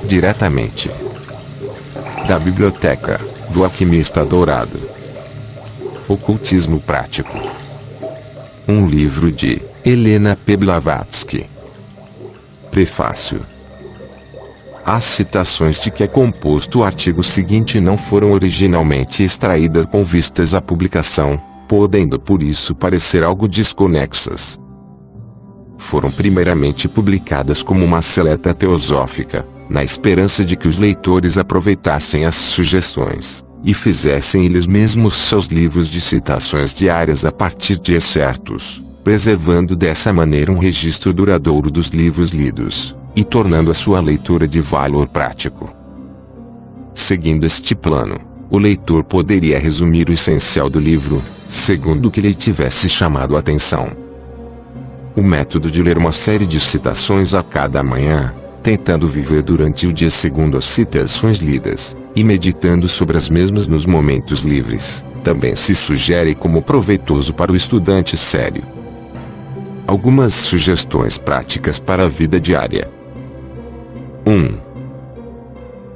diretamente da biblioteca do Alquimista Dourado. Ocultismo Prático. Um livro de Helena P. Blavatsky. Prefácio. As citações de que é composto o artigo seguinte não foram originalmente extraídas com vistas à publicação, podendo por isso parecer algo desconexas. Foram primeiramente publicadas como uma seleta teosófica, na esperança de que os leitores aproveitassem as sugestões, e fizessem eles mesmos seus livros de citações diárias a partir de excertos, preservando dessa maneira um registro duradouro dos livros lidos, e tornando a sua leitura de valor prático. Seguindo este plano, o leitor poderia resumir o essencial do livro, segundo o que lhe tivesse chamado a atenção. O método de ler uma série de citações a cada manhã, tentando viver durante o dia segundo as citações lidas, e meditando sobre as mesmas nos momentos livres, também se sugere como proveitoso para o estudante sério. Algumas sugestões práticas para a vida diária. 1.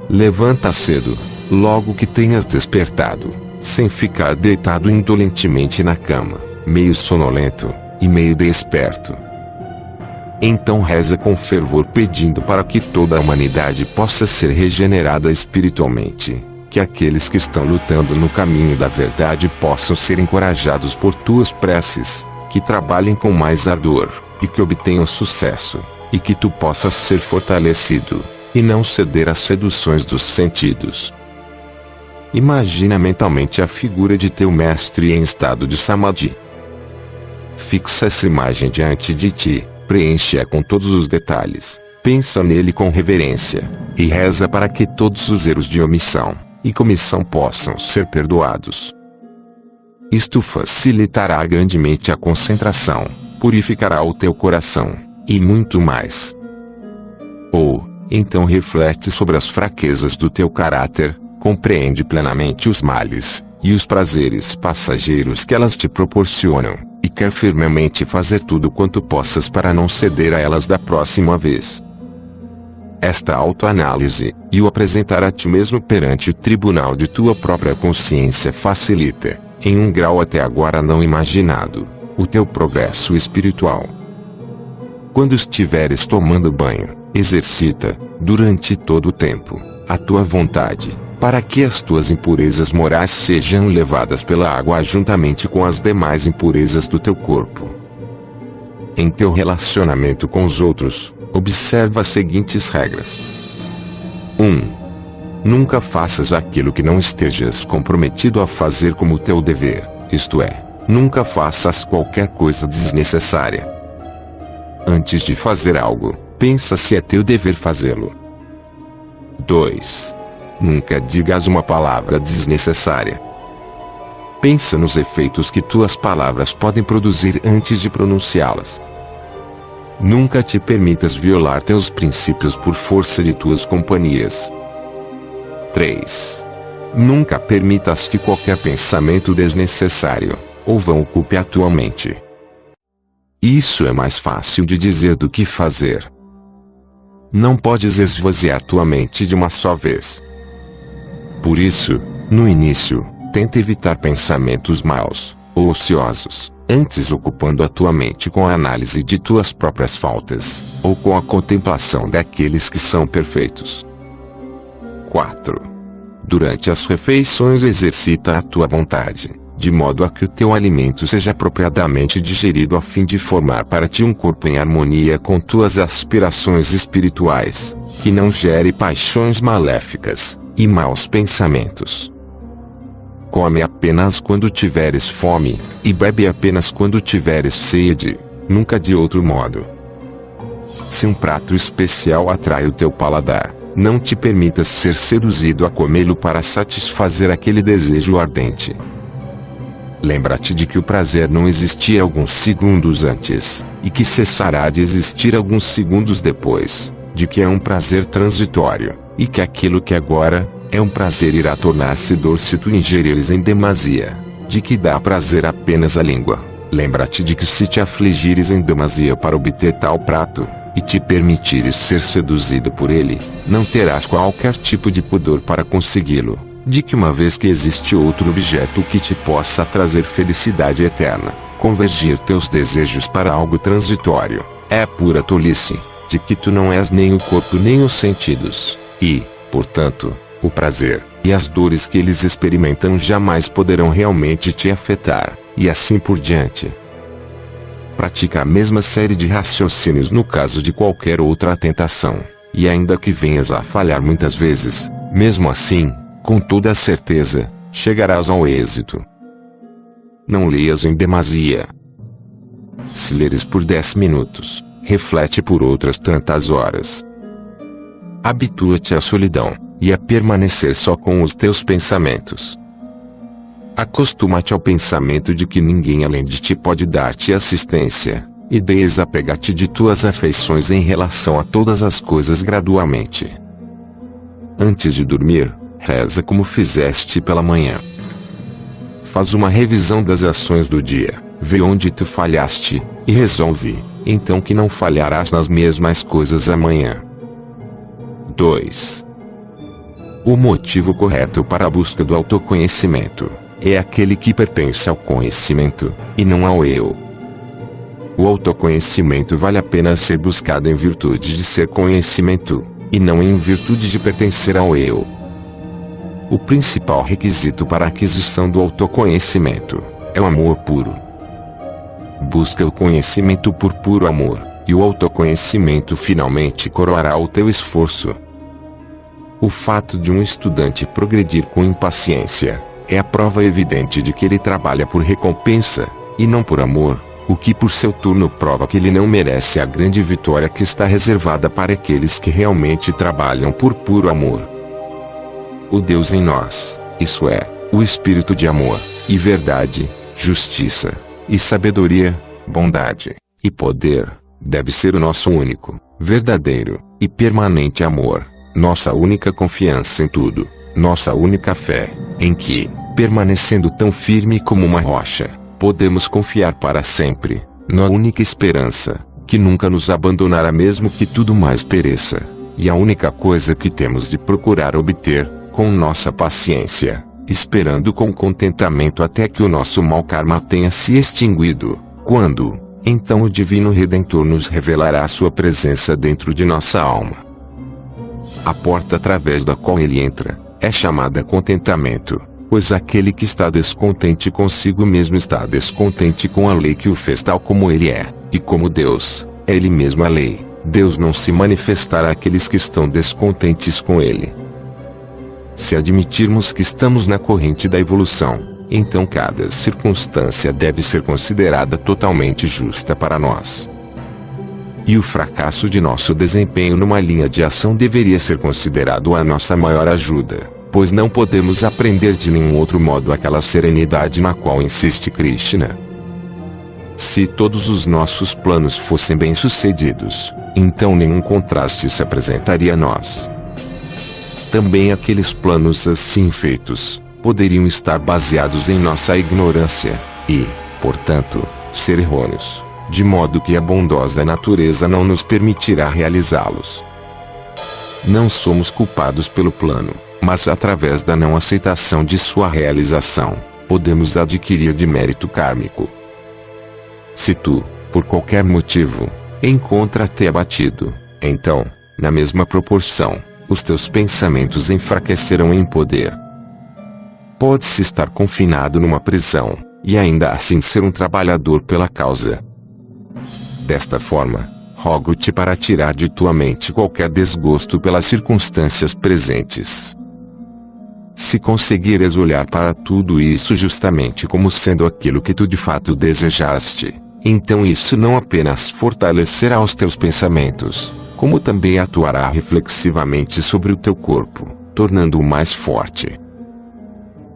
Levanta cedo, logo que tenhas despertado, sem ficar deitado indolentemente na cama, meio sonolento e meio desperto. Então reza com fervor pedindo para que toda a humanidade possa ser regenerada espiritualmente, que aqueles que estão lutando no caminho da verdade possam ser encorajados por tuas preces, que trabalhem com mais ardor, e que obtenham sucesso, e que tu possas ser fortalecido, e não ceder às seduções dos sentidos. Imagina mentalmente a figura de teu mestre em estado de samadhi. Fixa essa imagem diante de ti, preenche-a com todos os detalhes, pensa nele com reverência, e reza para que todos os erros de omissão e comissão possam ser perdoados. Isto facilitará grandemente a concentração, purificará o teu coração, e muito mais. Ou, então reflete sobre as fraquezas do teu caráter, compreende plenamente os males e os prazeres passageiros que elas te proporcionam, e quer firmemente fazer tudo quanto possas para não ceder a elas da próxima vez. Esta autoanálise, e o apresentar a ti mesmo perante o tribunal de tua própria consciência facilita, em um grau até agora não imaginado, o teu progresso espiritual. Quando estiveres tomando banho, exercita, durante todo o tempo, a tua vontade, para que as tuas impurezas morais sejam levadas pela água juntamente com as demais impurezas do teu corpo. Em teu relacionamento com os outros, observa as seguintes regras. 1. Nunca faças aquilo que não estejas comprometido a fazer como teu dever, isto é, nunca faças qualquer coisa desnecessária. Antes de fazer algo, pensa se é teu dever fazê-lo. 2. Nunca digas uma palavra desnecessária. Pensa nos efeitos que tuas palavras podem produzir antes de pronunciá-las. Nunca te permitas violar teus princípios por força de tuas companhias. 3. Nunca permitas que qualquer pensamento desnecessário ou vão ocupe a tua mente. Isso é mais fácil de dizer do que fazer. Não podes esvaziar tua mente de uma só vez. Por isso, no início, tenta evitar pensamentos maus, ou ociosos, antes ocupando a tua mente com a análise de tuas próprias faltas, ou com a contemplação daqueles que são perfeitos. 4. Durante as refeições exercita a tua vontade, de modo a que o teu alimento seja apropriadamente digerido a fim de formar para ti um corpo em harmonia com tuas aspirações espirituais, que não gere paixões maléficas e maus pensamentos. Come apenas quando tiveres fome, e bebe apenas quando tiveres sede, nunca de outro modo. Se um prato especial atrai o teu paladar, não te permitas ser seduzido a comê-lo para satisfazer aquele desejo ardente. Lembra-te de que o prazer não existia alguns segundos antes, e que cessará de existir alguns segundos depois, de que é um prazer transitório, e que aquilo que agora é um prazer irá tornar-se dor se tu ingerires em demasia, de que dá prazer apenas à língua. Lembra-te de que se te afligires em demasia para obter tal prato, e te permitires ser seduzido por ele, não terás qualquer tipo de pudor para consegui-lo, de que uma vez que existe outro objeto que te possa trazer felicidade eterna, convergir teus desejos para algo transitório, é pura tolice, de que tu não és nem o corpo nem os sentidos, e, portanto, o prazer e as dores que eles experimentam jamais poderão realmente te afetar, e assim por diante. Pratica a mesma série de raciocínios no caso de qualquer outra tentação, e ainda que venhas a falhar muitas vezes, mesmo assim, com toda a certeza, chegarás ao êxito. Não leias em demasia. Se leres por 10 minutos, reflete por outras tantas horas. Habitua-te à solidão, e a permanecer só com os teus pensamentos. Acostuma-te ao pensamento de que ninguém além de ti pode dar-te assistência, e desapega-te de tuas afeições em relação a todas as coisas gradualmente. Antes de dormir, reza como fizeste pela manhã. Faz uma revisão das ações do dia, vê onde tu falhaste, e resolve, então, que não falharás nas mesmas coisas amanhã. 2. O motivo correto para a busca do autoconhecimento é aquele que pertence ao conhecimento, e não ao eu. O autoconhecimento vale a pena ser buscado em virtude de ser conhecimento, e não em virtude de pertencer ao eu. O principal requisito para a aquisição do autoconhecimento é o amor puro. Busca o conhecimento por puro amor, e o autoconhecimento finalmente coroará o teu esforço. O fato de um estudante progredir com impaciência é a prova evidente de que ele trabalha por recompensa, e não por amor, o que por seu turno prova que ele não merece a grande vitória que está reservada para aqueles que realmente trabalham por puro amor. O Deus em nós, isso é, o Espírito de amor, e verdade, justiça, e sabedoria, bondade, e poder, deve ser o nosso único, verdadeiro, e permanente amor, nossa única confiança em tudo, nossa única fé, em que, permanecendo tão firme como uma rocha, podemos confiar para sempre, na única esperança, que nunca nos abandonará mesmo que tudo mais pereça, e a única coisa que temos de procurar obter, com nossa paciência, esperando com contentamento até que o nosso mau karma tenha se extinguido, quando, então o Divino Redentor nos revelará a sua presença dentro de nossa alma. A porta através da qual ele entra, é chamada contentamento, pois aquele que está descontente consigo mesmo está descontente com a lei que o fez tal como ele é, e como Deus, é ele mesmo a lei, Deus não se manifestará àqueles que estão descontentes com ele. Se admitirmos que estamos na corrente da evolução, então cada circunstância deve ser considerada totalmente justa para nós. E o fracasso de nosso desempenho numa linha de ação deveria ser considerado a nossa maior ajuda, pois não podemos aprender de nenhum outro modo aquela serenidade na qual insiste Krishna. Se todos os nossos planos fossem bem-sucedidos, então nenhum contraste se apresentaria a nós. Também aqueles planos assim feitos, poderiam estar baseados em nossa ignorância, e, portanto, ser errôneos, de modo que a bondosa natureza não nos permitirá realizá-los. Não somos culpados pelo plano, mas através da não aceitação de sua realização, podemos adquirir de mérito kármico. Se tu, por qualquer motivo, encontra-te abatido, então, na mesma proporção, os teus pensamentos enfraquecerão em poder. Podes estar confinado numa prisão, e ainda assim ser um trabalhador pela causa. Desta forma, rogo-te para tirar de tua mente qualquer desgosto pelas circunstâncias presentes. Se conseguires olhar para tudo isso justamente como sendo aquilo que tu de fato desejaste, então isso não apenas fortalecerá os teus pensamentos, como também atuará reflexivamente sobre o teu corpo, tornando-o mais forte.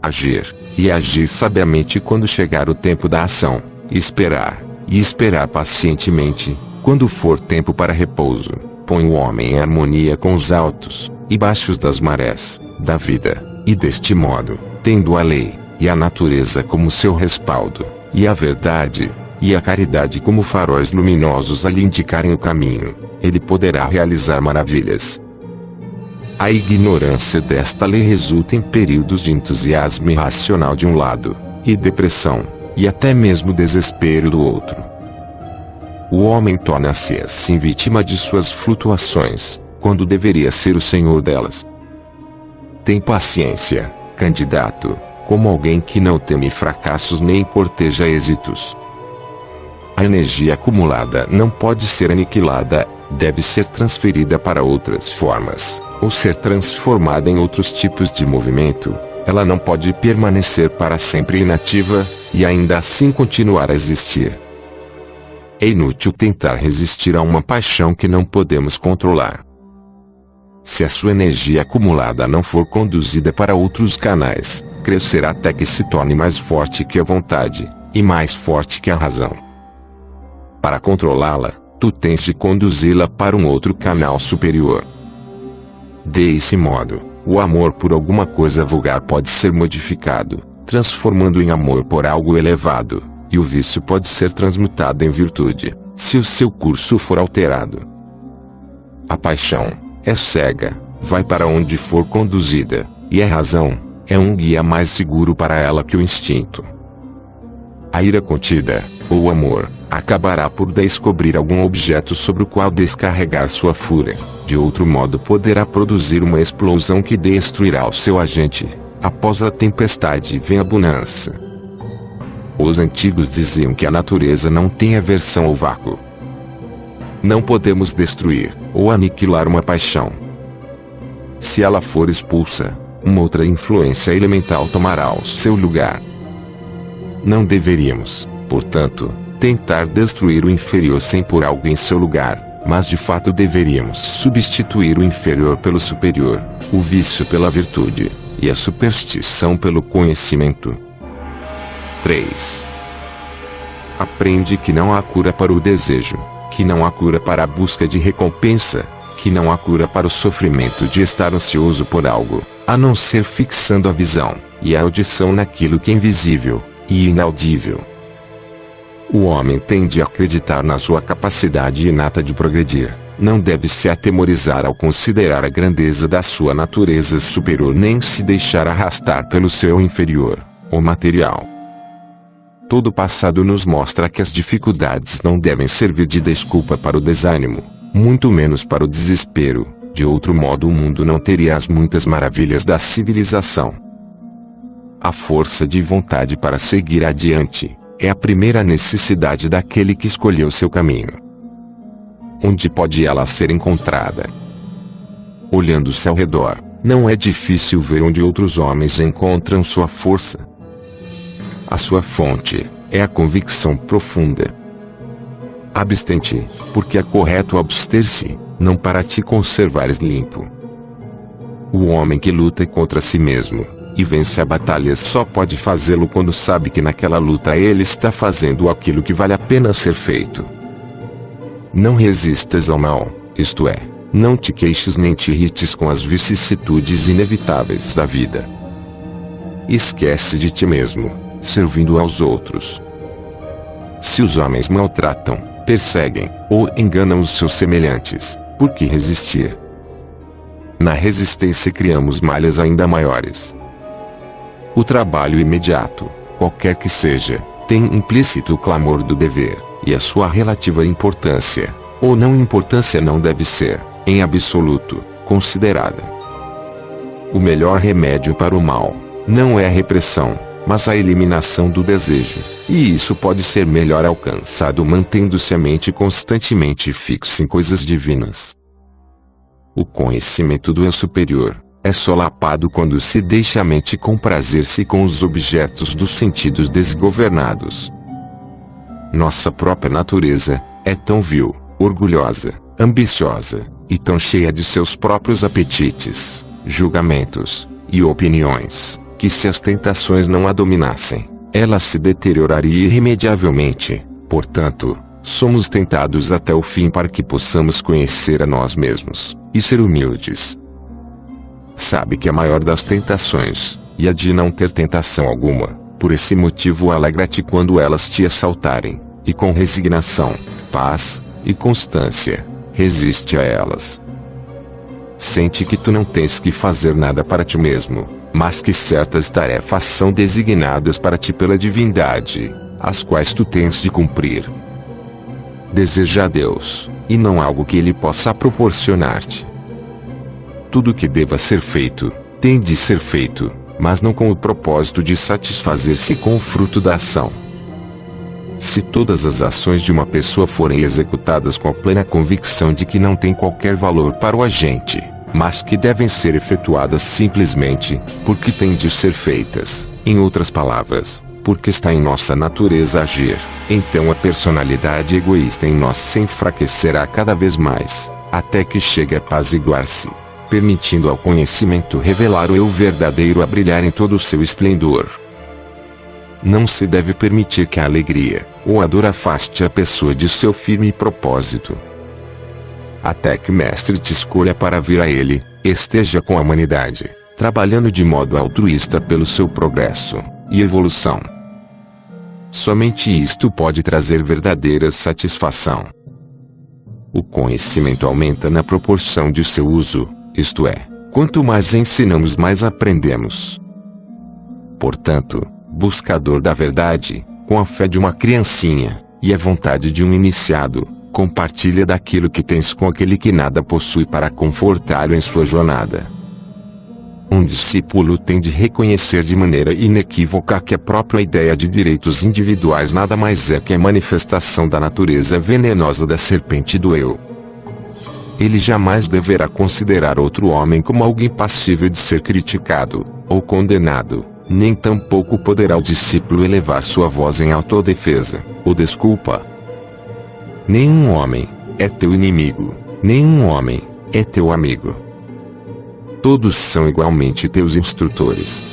Agir, e agir sabiamente quando chegar o tempo da ação, e esperar pacientemente, quando for tempo para repouso, põe o homem em harmonia com os altos e baixos das marés da vida, e deste modo, tendo a lei e a natureza como seu respaldo, e a verdade e a caridade como faróis luminosos a lhe indicarem o caminho, ele poderá realizar maravilhas. A ignorância desta lei resulta em períodos de entusiasmo irracional de um lado, e depressão, e até mesmo desespero do outro. O homem torna-se assim vítima de suas flutuações, quando deveria ser o senhor delas. Tem paciência, candidato, como alguém que não teme fracassos nem corteja êxitos. A energia acumulada não pode ser aniquilada, deve ser transferida para outras formas, ou ser transformada em outros tipos de movimento. Ela não pode permanecer para sempre inativa, e ainda assim continuar a existir. É inútil tentar resistir a uma paixão que não podemos controlar. Se a sua energia acumulada não for conduzida para outros canais, crescerá até que se torne mais forte que a vontade, e mais forte que a razão. Para controlá-la, tu tens de conduzi-la para um outro canal superior. Desse modo, o amor por alguma coisa vulgar pode ser modificado, transformando em amor por algo elevado, e o vício pode ser transmutado em virtude, se o seu curso for alterado. A paixão é cega, vai para onde for conduzida, e a razão é um guia mais seguro para ela que o instinto. A ira contida, ou amor, acabará por descobrir algum objeto sobre o qual descarregar sua fúria, de outro modo poderá produzir uma explosão que destruirá o seu agente. Após a tempestade vem a bonança. Os antigos diziam que a natureza não tem aversão ao vácuo. Não podemos destruir, ou aniquilar uma paixão. Se ela for expulsa, uma outra influência elemental tomará o seu lugar. Não deveríamos, portanto, tentar destruir o inferior sem pôr algo em seu lugar, mas de fato deveríamos substituir o inferior pelo superior, o vício pela virtude, e a superstição pelo conhecimento. 3. Aprende que não há cura para o desejo, que não há cura para a busca de recompensa, que não há cura para o sofrimento de estar ansioso por algo, a não ser fixando a visão e a audição naquilo que é invisível e inaudível. O homem tende a acreditar na sua capacidade inata de progredir. Não deve se atemorizar ao considerar a grandeza da sua natureza superior nem se deixar arrastar pelo seu inferior, o material. Todo o passado nos mostra que as dificuldades não devem servir de desculpa para o desânimo, muito menos para o desespero, de outro modo o mundo não teria as muitas maravilhas da civilização. A força de vontade para seguir adiante é a primeira necessidade daquele que escolheu seu caminho. Onde pode ela ser encontrada? Olhando-se ao redor, não é difícil ver onde outros homens encontram sua força. A sua fonte é a convicção profunda. Abstente, porque é correto abster-se, não para te conservares limpo. O homem que luta contra si mesmo e vence a batalha só pode fazê-lo quando sabe que naquela luta ele está fazendo aquilo que vale a pena ser feito. Não resistas ao mal, isto é, não te queixes nem te irrites com as vicissitudes inevitáveis da vida. Esquece de ti mesmo, servindo aos outros. Se os homens maltratam, perseguem ou enganam os seus semelhantes, por que resistir? Na resistência criamos malhas ainda maiores. O trabalho imediato, qualquer que seja, tem implícito o clamor do dever, e a sua relativa importância, ou não importância não deve ser, em absoluto, considerada. O melhor remédio para o mal, não é a repressão, mas a eliminação do desejo, e isso pode ser melhor alcançado mantendo-se a mente constantemente fixa em coisas divinas. O conhecimento do eu superior é solapado quando se deixa a mente comprazer-se com os objetos dos sentidos desgovernados. Nossa própria natureza é tão vil, orgulhosa, ambiciosa, e tão cheia de seus próprios apetites, julgamentos e opiniões, que se as tentações não a dominassem, ela se deterioraria irremediavelmente. Portanto, somos tentados até o fim para que possamos conhecer a nós mesmos e ser humildes. Sabe que a maior das tentações, e a de não ter tentação alguma, por esse motivo alegra-te quando elas te assaltarem, e com resignação, paz e constância, resiste a elas. Sente que tu não tens que fazer nada para ti mesmo, mas que certas tarefas são designadas para ti pela divindade, as quais tu tens de cumprir. Deseja a Deus, e não algo que Ele possa proporcionar-te. Tudo que deva ser feito, tem de ser feito, mas não com o propósito de satisfazer-se com o fruto da ação. Se todas as ações de uma pessoa forem executadas com a plena convicção de que não têm qualquer valor para o agente, mas que devem ser efetuadas simplesmente, porque têm de ser feitas, em outras palavras, porque está em nossa natureza agir, então a personalidade egoísta em nós se enfraquecerá cada vez mais, até que chegue a apaziguar-se, permitindo ao conhecimento revelar o eu verdadeiro a brilhar em todo o seu esplendor. Não se deve permitir que a alegria, ou a dor afaste a pessoa de seu firme propósito. Até que o Mestre te escolha para vir a Ele, esteja com a humanidade, trabalhando de modo altruísta pelo seu progresso e evolução. Somente isto pode trazer verdadeira satisfação. O conhecimento aumenta na proporção de seu uso, isto é, quanto mais ensinamos, mais aprendemos. Portanto, buscador da verdade, com a fé de uma criancinha, e a vontade de um iniciado, compartilha daquilo que tens com aquele que nada possui para confortá-lo em sua jornada. Um discípulo tem de reconhecer de maneira inequívoca que a própria ideia de direitos individuais nada mais é que a manifestação da natureza venenosa da serpente do eu. Ele jamais deverá considerar outro homem como alguém passível de ser criticado, ou condenado, nem tampouco poderá o discípulo elevar sua voz em autodefesa, ou desculpa. Nenhum homem é teu inimigo, nenhum homem é teu amigo. Todos são igualmente teus instrutores.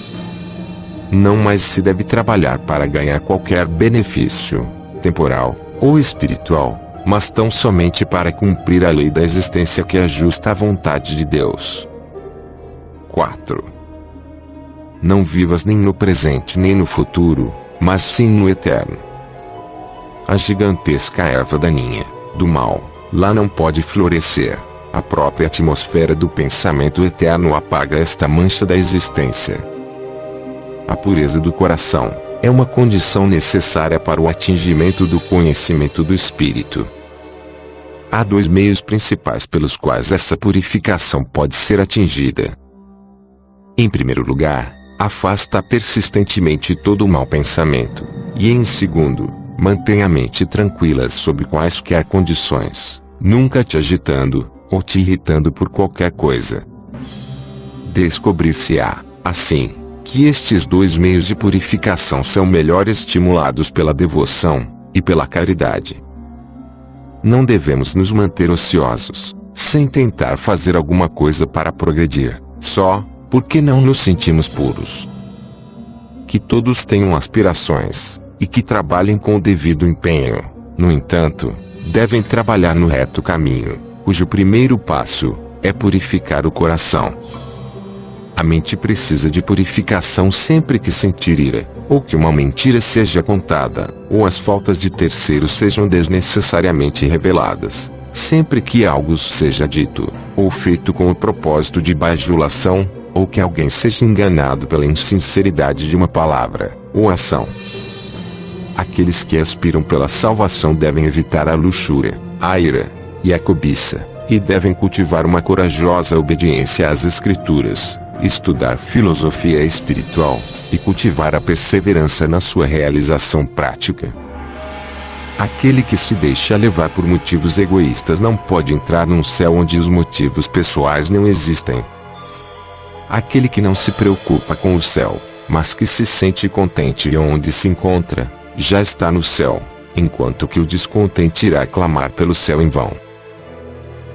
Não mais se deve trabalhar para ganhar qualquer benefício, temporal ou espiritual, mas tão somente para cumprir a lei da existência que é justa à vontade de Deus. 4. Não vivas nem no presente nem no futuro, mas sim no eterno. A gigantesca erva daninha, do mal, lá não pode florescer. A própria atmosfera do pensamento eterno apaga esta mancha da existência. A pureza do coração é uma condição necessária para o atingimento do conhecimento do espírito. Há dois meios principais pelos quais essa purificação pode ser atingida. Em primeiro lugar, afasta persistentemente todo o mau pensamento, e em segundo, mantém a mente tranquila sob quaisquer condições, nunca te agitando, ou te irritando por qualquer coisa. Descobrir-se-á, assim, que estes dois meios de purificação são melhor estimulados pela devoção e pela caridade. Não devemos nos manter ociosos, sem tentar fazer alguma coisa para progredir, só porque não nos sentimos puros. Que todos tenham aspirações, e que trabalhem com o devido empenho, no entanto, devem trabalhar no reto caminho, cujo primeiro passo é purificar o coração. A mente precisa de purificação sempre que sentir ira, ou que uma mentira seja contada, ou as faltas de terceiros sejam desnecessariamente reveladas, sempre que algo seja dito, ou feito com o propósito de bajulação, ou que alguém seja enganado pela insinceridade de uma palavra, ou ação. Aqueles que aspiram pela salvação devem evitar a luxúria, a ira e a cobiça, e devem cultivar uma corajosa obediência às Escrituras, estudar filosofia espiritual, e cultivar a perseverança na sua realização prática. Aquele que se deixa levar por motivos egoístas não pode entrar num céu onde os motivos pessoais não existem. Aquele que não se preocupa com o céu, mas que se sente contente onde se encontra, já está no céu, enquanto que o descontente irá clamar pelo céu em vão.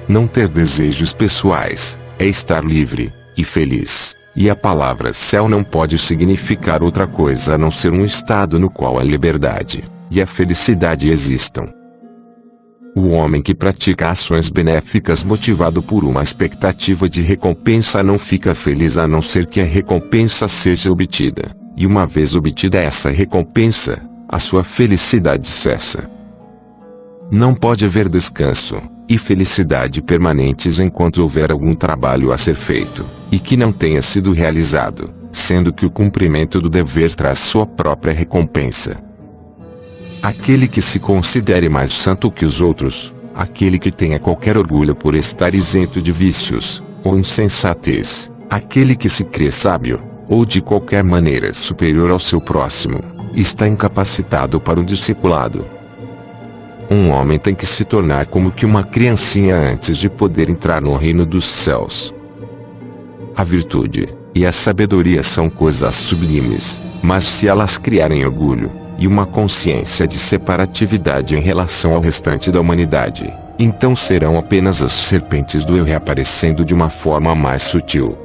Não ter desejos pessoais é estar livre e feliz, e a palavra céu não pode significar outra coisa a não ser um estado no qual a liberdade e a felicidade existam. O homem que pratica ações benéficas motivado por uma expectativa de recompensa não fica feliz a não ser que a recompensa seja obtida, e uma vez obtida essa recompensa, a sua felicidade cessa. Não pode haver descanso, e felicidade permanentes enquanto houver algum trabalho a ser feito, e que não tenha sido realizado, sendo que o cumprimento do dever traz sua própria recompensa. Aquele que se considere mais santo que os outros, aquele que tenha qualquer orgulho por estar isento de vícios, ou insensatez, aquele que se crê sábio, ou de qualquer maneira superior ao seu próximo, está incapacitado para o discipulado. Um homem tem que se tornar como que uma criancinha antes de poder entrar no reino dos céus. A virtude e a sabedoria são coisas sublimes, mas se elas criarem orgulho e uma consciência de separatividade em relação ao restante da humanidade, então serão apenas as serpentes do eu reaparecendo de uma forma mais sutil.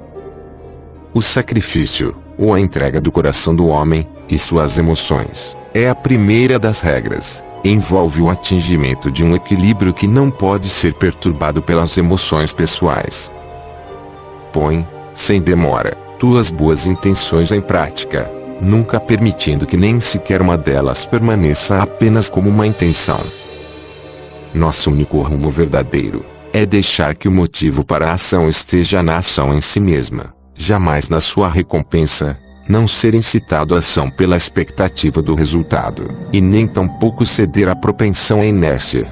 O sacrifício, ou a entrega do coração do homem, e suas emoções, é a primeira das regras. Envolve o atingimento de um equilíbrio que não pode ser perturbado pelas emoções pessoais. Põe, sem demora, tuas boas intenções em prática, nunca permitindo que nem sequer uma delas permaneça apenas como uma intenção. Nosso único rumo verdadeiro é deixar que o motivo para a ação esteja na ação em si mesma, jamais na sua recompensa, não ser incitado à ação pela expectativa do resultado, e nem tampouco ceder à propensão à inércia.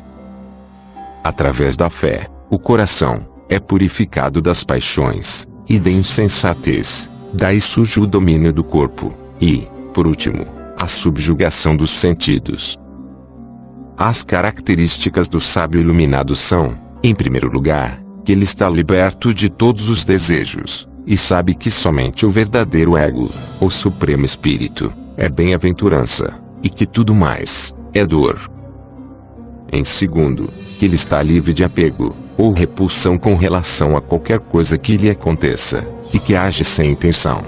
Através da fé, o coração é purificado das paixões e da insensatez, daí surge o domínio do corpo, e, por último, a subjugação dos sentidos. As características do sábio iluminado são, em primeiro lugar, que ele está liberto de todos os desejos, e sabe que somente o verdadeiro ego, ou supremo espírito, é bem-aventurança, e que tudo mais é dor. Em segundo, que ele está livre de apego, ou repulsão com relação a qualquer coisa que lhe aconteça, e que age sem intenção.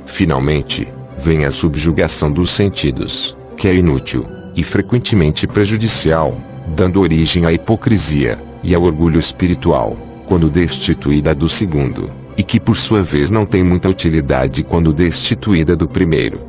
Finalmente, vem a subjugação dos sentidos, que é inútil, e frequentemente prejudicial, dando origem à hipocrisia, e ao orgulho espiritual, quando destituída do segundo, e que por sua vez não tem muita utilidade quando destituída do primeiro.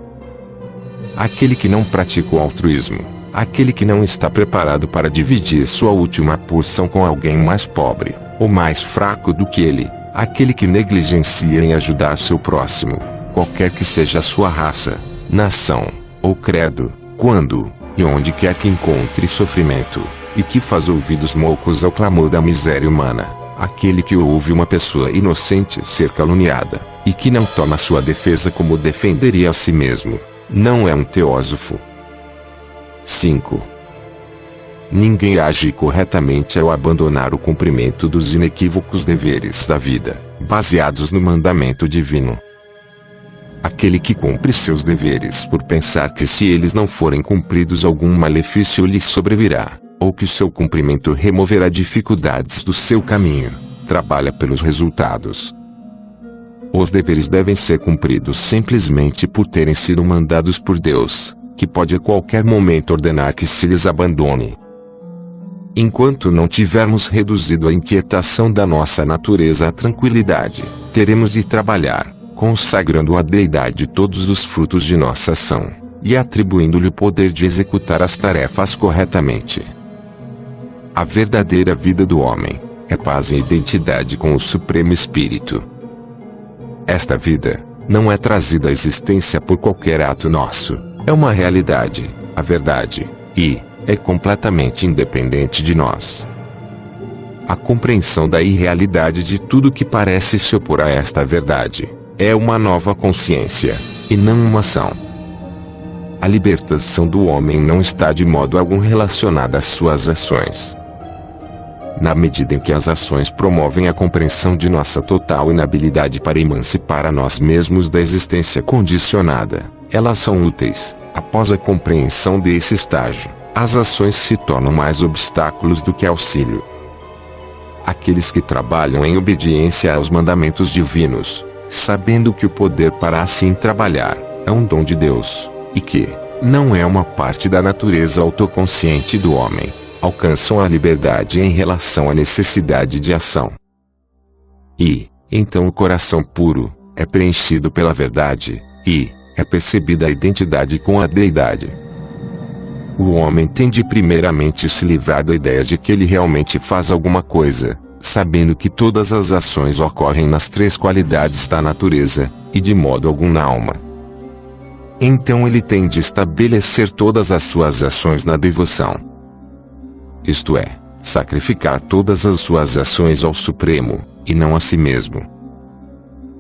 Aquele que não pratica o altruísmo, aquele que não está preparado para dividir sua última porção com alguém mais pobre, ou mais fraco do que ele, aquele que negligencia em ajudar seu próximo, qualquer que seja a sua raça, nação, ou credo, quando e onde quer que encontre sofrimento, e que faz ouvidos moucos ao clamor da miséria humana, aquele que ouve uma pessoa inocente ser caluniada, e que não toma sua defesa como defenderia a si mesmo, não é um teósofo. 5. Ninguém age corretamente ao abandonar o cumprimento dos inequívocos deveres da vida, baseados no mandamento divino. Aquele que cumpre seus deveres por pensar que se eles não forem cumpridos algum malefício lhe sobrevirá, ou que o seu cumprimento removerá dificuldades do seu caminho, trabalha pelos resultados. Os deveres devem ser cumpridos simplesmente por terem sido mandados por Deus, que pode a qualquer momento ordenar que se lhes abandone. Enquanto não tivermos reduzido a inquietação da nossa natureza à tranquilidade, teremos de trabalhar, consagrando à deidade todos os frutos de nossa ação, e atribuindo-lhe o poder de executar as tarefas corretamente. A verdadeira vida do homem é paz e identidade com o Supremo Espírito. Esta vida não é trazida à existência por qualquer ato nosso, é uma realidade, a verdade, e é completamente independente de nós. A compreensão da irrealidade de tudo que parece se opor a esta verdade é uma nova consciência, e não uma ação. A libertação do homem não está de modo algum relacionada às suas ações. Na medida em que as ações promovem a compreensão de nossa total inabilidade para emancipar a nós mesmos da existência condicionada, elas são úteis. Após a compreensão desse estágio, as ações se tornam mais obstáculos do que auxílio. Aqueles que trabalham em obediência aos mandamentos divinos, sabendo que o poder para assim trabalhar é um dom de Deus, e que não é uma parte da natureza autoconsciente do homem, alcançam a liberdade em relação à necessidade de ação. E, então o coração puro é preenchido pela verdade, e é percebida a identidade com a deidade. o homem tem de primeiramente se livrar da ideia de que ele realmente faz alguma coisa, sabendo que todas as ações ocorrem nas três qualidades da natureza, e de modo algum na alma. Então ele tem de estabelecer todas as suas ações na devoção. Isto é, sacrificar todas as suas ações ao Supremo, e não a si mesmo.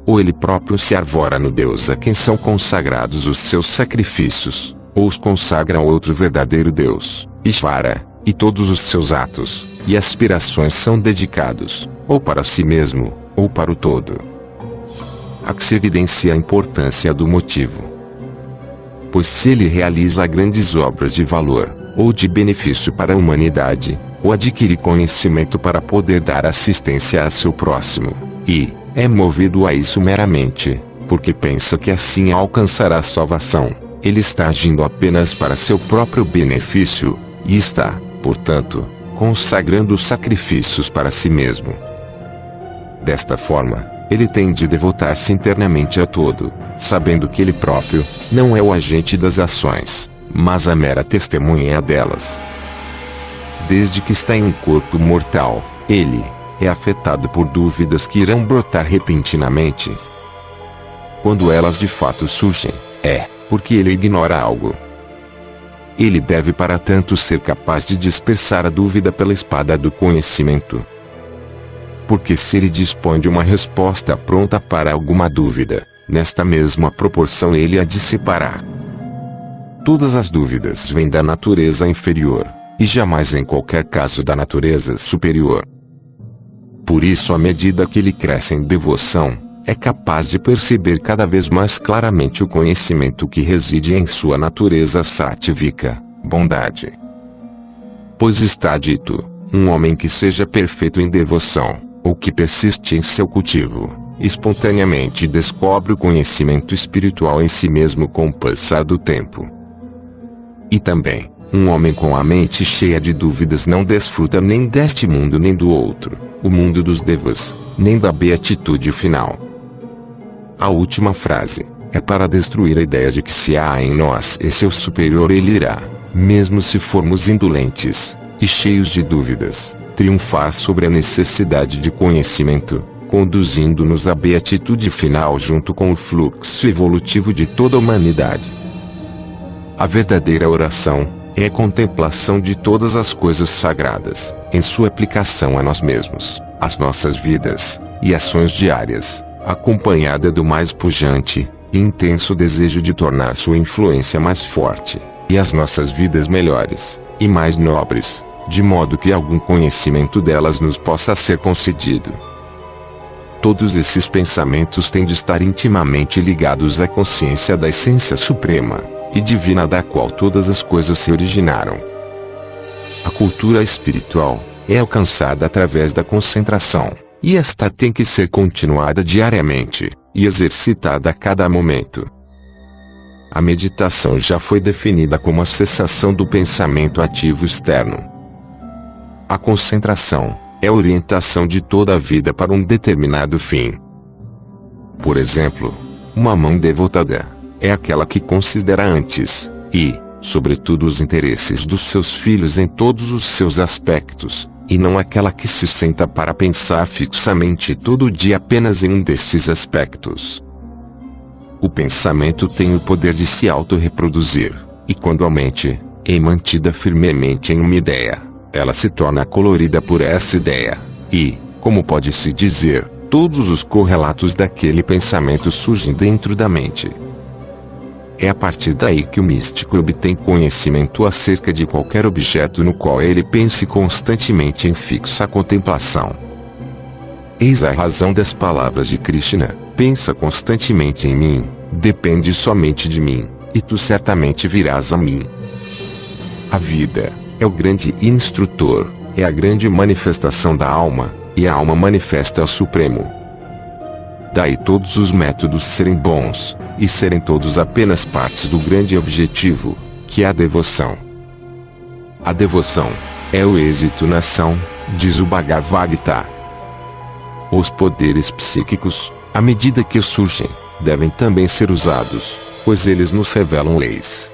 Ou ele próprio se arvora no Deus a quem são consagrados os seus sacrifícios, ou os consagra ao outro verdadeiro Deus, Ishvara, e todos os seus atos e aspirações são dedicados, ou para si mesmo, ou para o todo. Aqui se evidencia a importância do motivo. Pois se ele realiza grandes obras de valor, ou de benefício para a humanidade, ou adquire conhecimento para poder dar assistência a seu próximo, e é movido a isso meramente, porque pensa que assim alcançará a salvação, ele está agindo apenas para seu próprio benefício, e está, portanto, consagrando os sacrifícios para si mesmo. Desta forma, ele tem de devotar-se internamente a todo, sabendo que ele próprio não é o agente das ações, mas a mera testemunha delas. Desde que está em um corpo mortal, ele é afetado por dúvidas que irão brotar repentinamente. Quando elas de fato surgem, é porque ele ignora algo. Ele deve para tanto ser capaz de dispersar a dúvida pela espada do conhecimento. Porque se ele dispõe de uma resposta pronta para alguma dúvida, nesta mesma proporção ele a dissipará. Todas as dúvidas vêm da natureza inferior, e jamais em qualquer caso da natureza superior. Por isso, à medida que ele cresce em devoção, é capaz de perceber cada vez mais claramente o conhecimento que reside em sua natureza sáttvica, bondade. Pois está dito, um homem que seja perfeito em devoção, ou que persiste em seu cultivo, espontaneamente descobre o conhecimento espiritual em si mesmo com o passar do tempo. E também, um homem com a mente cheia de dúvidas não desfruta nem deste mundo nem do outro, o mundo dos devas, nem da beatitude final. A última frase é para destruir a ideia de que se há em nós esse eu superior, ele irá, mesmo se formos indolentes e cheios de dúvidas, triunfar sobre a necessidade de conhecimento, conduzindo-nos à beatitude final junto com o fluxo evolutivo de toda a humanidade. A verdadeira oração é a contemplação de todas as coisas sagradas, em sua aplicação a nós mesmos, às nossas vidas e ações diárias, acompanhada do mais pujante e intenso desejo de tornar sua influência mais forte, e as nossas vidas melhores e mais nobres, de modo que algum conhecimento delas nos possa ser concedido. Todos esses pensamentos têm de estar intimamente ligados à consciência da essência suprema e divina da qual todas as coisas se originaram. A cultura espiritual é alcançada através da concentração, e esta tem que ser continuada diariamente e exercitada a cada momento. A meditação já foi definida como a cessação do pensamento ativo externo. A concentração é a orientação de toda a vida para um determinado fim. Por exemplo, uma mãe devotada é aquela que considera antes, e, sobretudo, os interesses dos seus filhos em todos os seus aspectos, e não aquela que se senta para pensar fixamente todo dia apenas em um desses aspectos. O pensamento tem o poder de se autorreproduzir, e quando a mente é mantida firmemente em uma ideia, ela se torna colorida por essa ideia, e, como pode-se dizer, todos os correlatos daquele pensamento surgem dentro da mente. É a partir daí que o místico obtém conhecimento acerca de qualquer objeto no qual ele pense constantemente em fixa contemplação. Eis a razão das palavras de Krishna: pensa constantemente em mim, depende somente de mim, e tu certamente virás a mim. A vida é o grande instrutor, é a grande manifestação da alma, e a alma manifesta ao Supremo. Daí todos os métodos serem bons, e serem todos apenas partes do grande objetivo, que é a devoção. A devoção é o êxito na ação, diz o Bhagavad Gita. Os poderes psíquicos, à medida que surgem, devem também ser usados, pois eles nos revelam leis.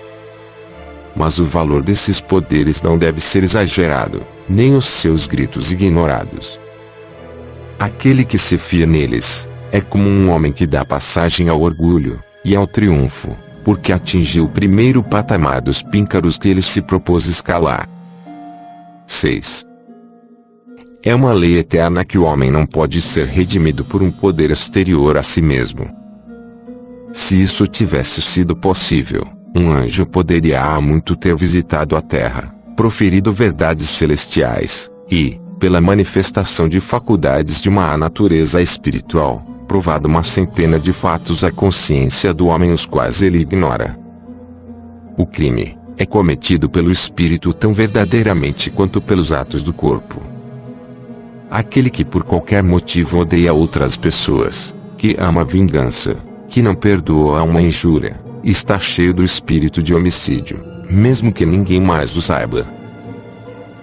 mas o valor desses poderes não deve ser exagerado, nem os seus gritos ignorados. Aquele que se fia neles é como um homem que dá passagem ao orgulho e ao triunfo, porque atingiu o primeiro patamar dos píncaros que ele se propôs escalar. 6. É uma lei eterna que o homem não pode ser redimido por um poder exterior a si mesmo. Se isso tivesse sido possível, um anjo poderia há muito ter visitado a terra, proferido verdades celestiais, e, pela manifestação de faculdades de uma natureza espiritual, provado uma centena de fatos à consciência do homem os quais ele ignora. O crime é cometido pelo espírito tão verdadeiramente quanto pelos atos do corpo. Aquele que por qualquer motivo odeia outras pessoas, que ama a vingança, que não perdoa uma injúria, está cheio do espírito de homicídio, mesmo que ninguém mais o saiba.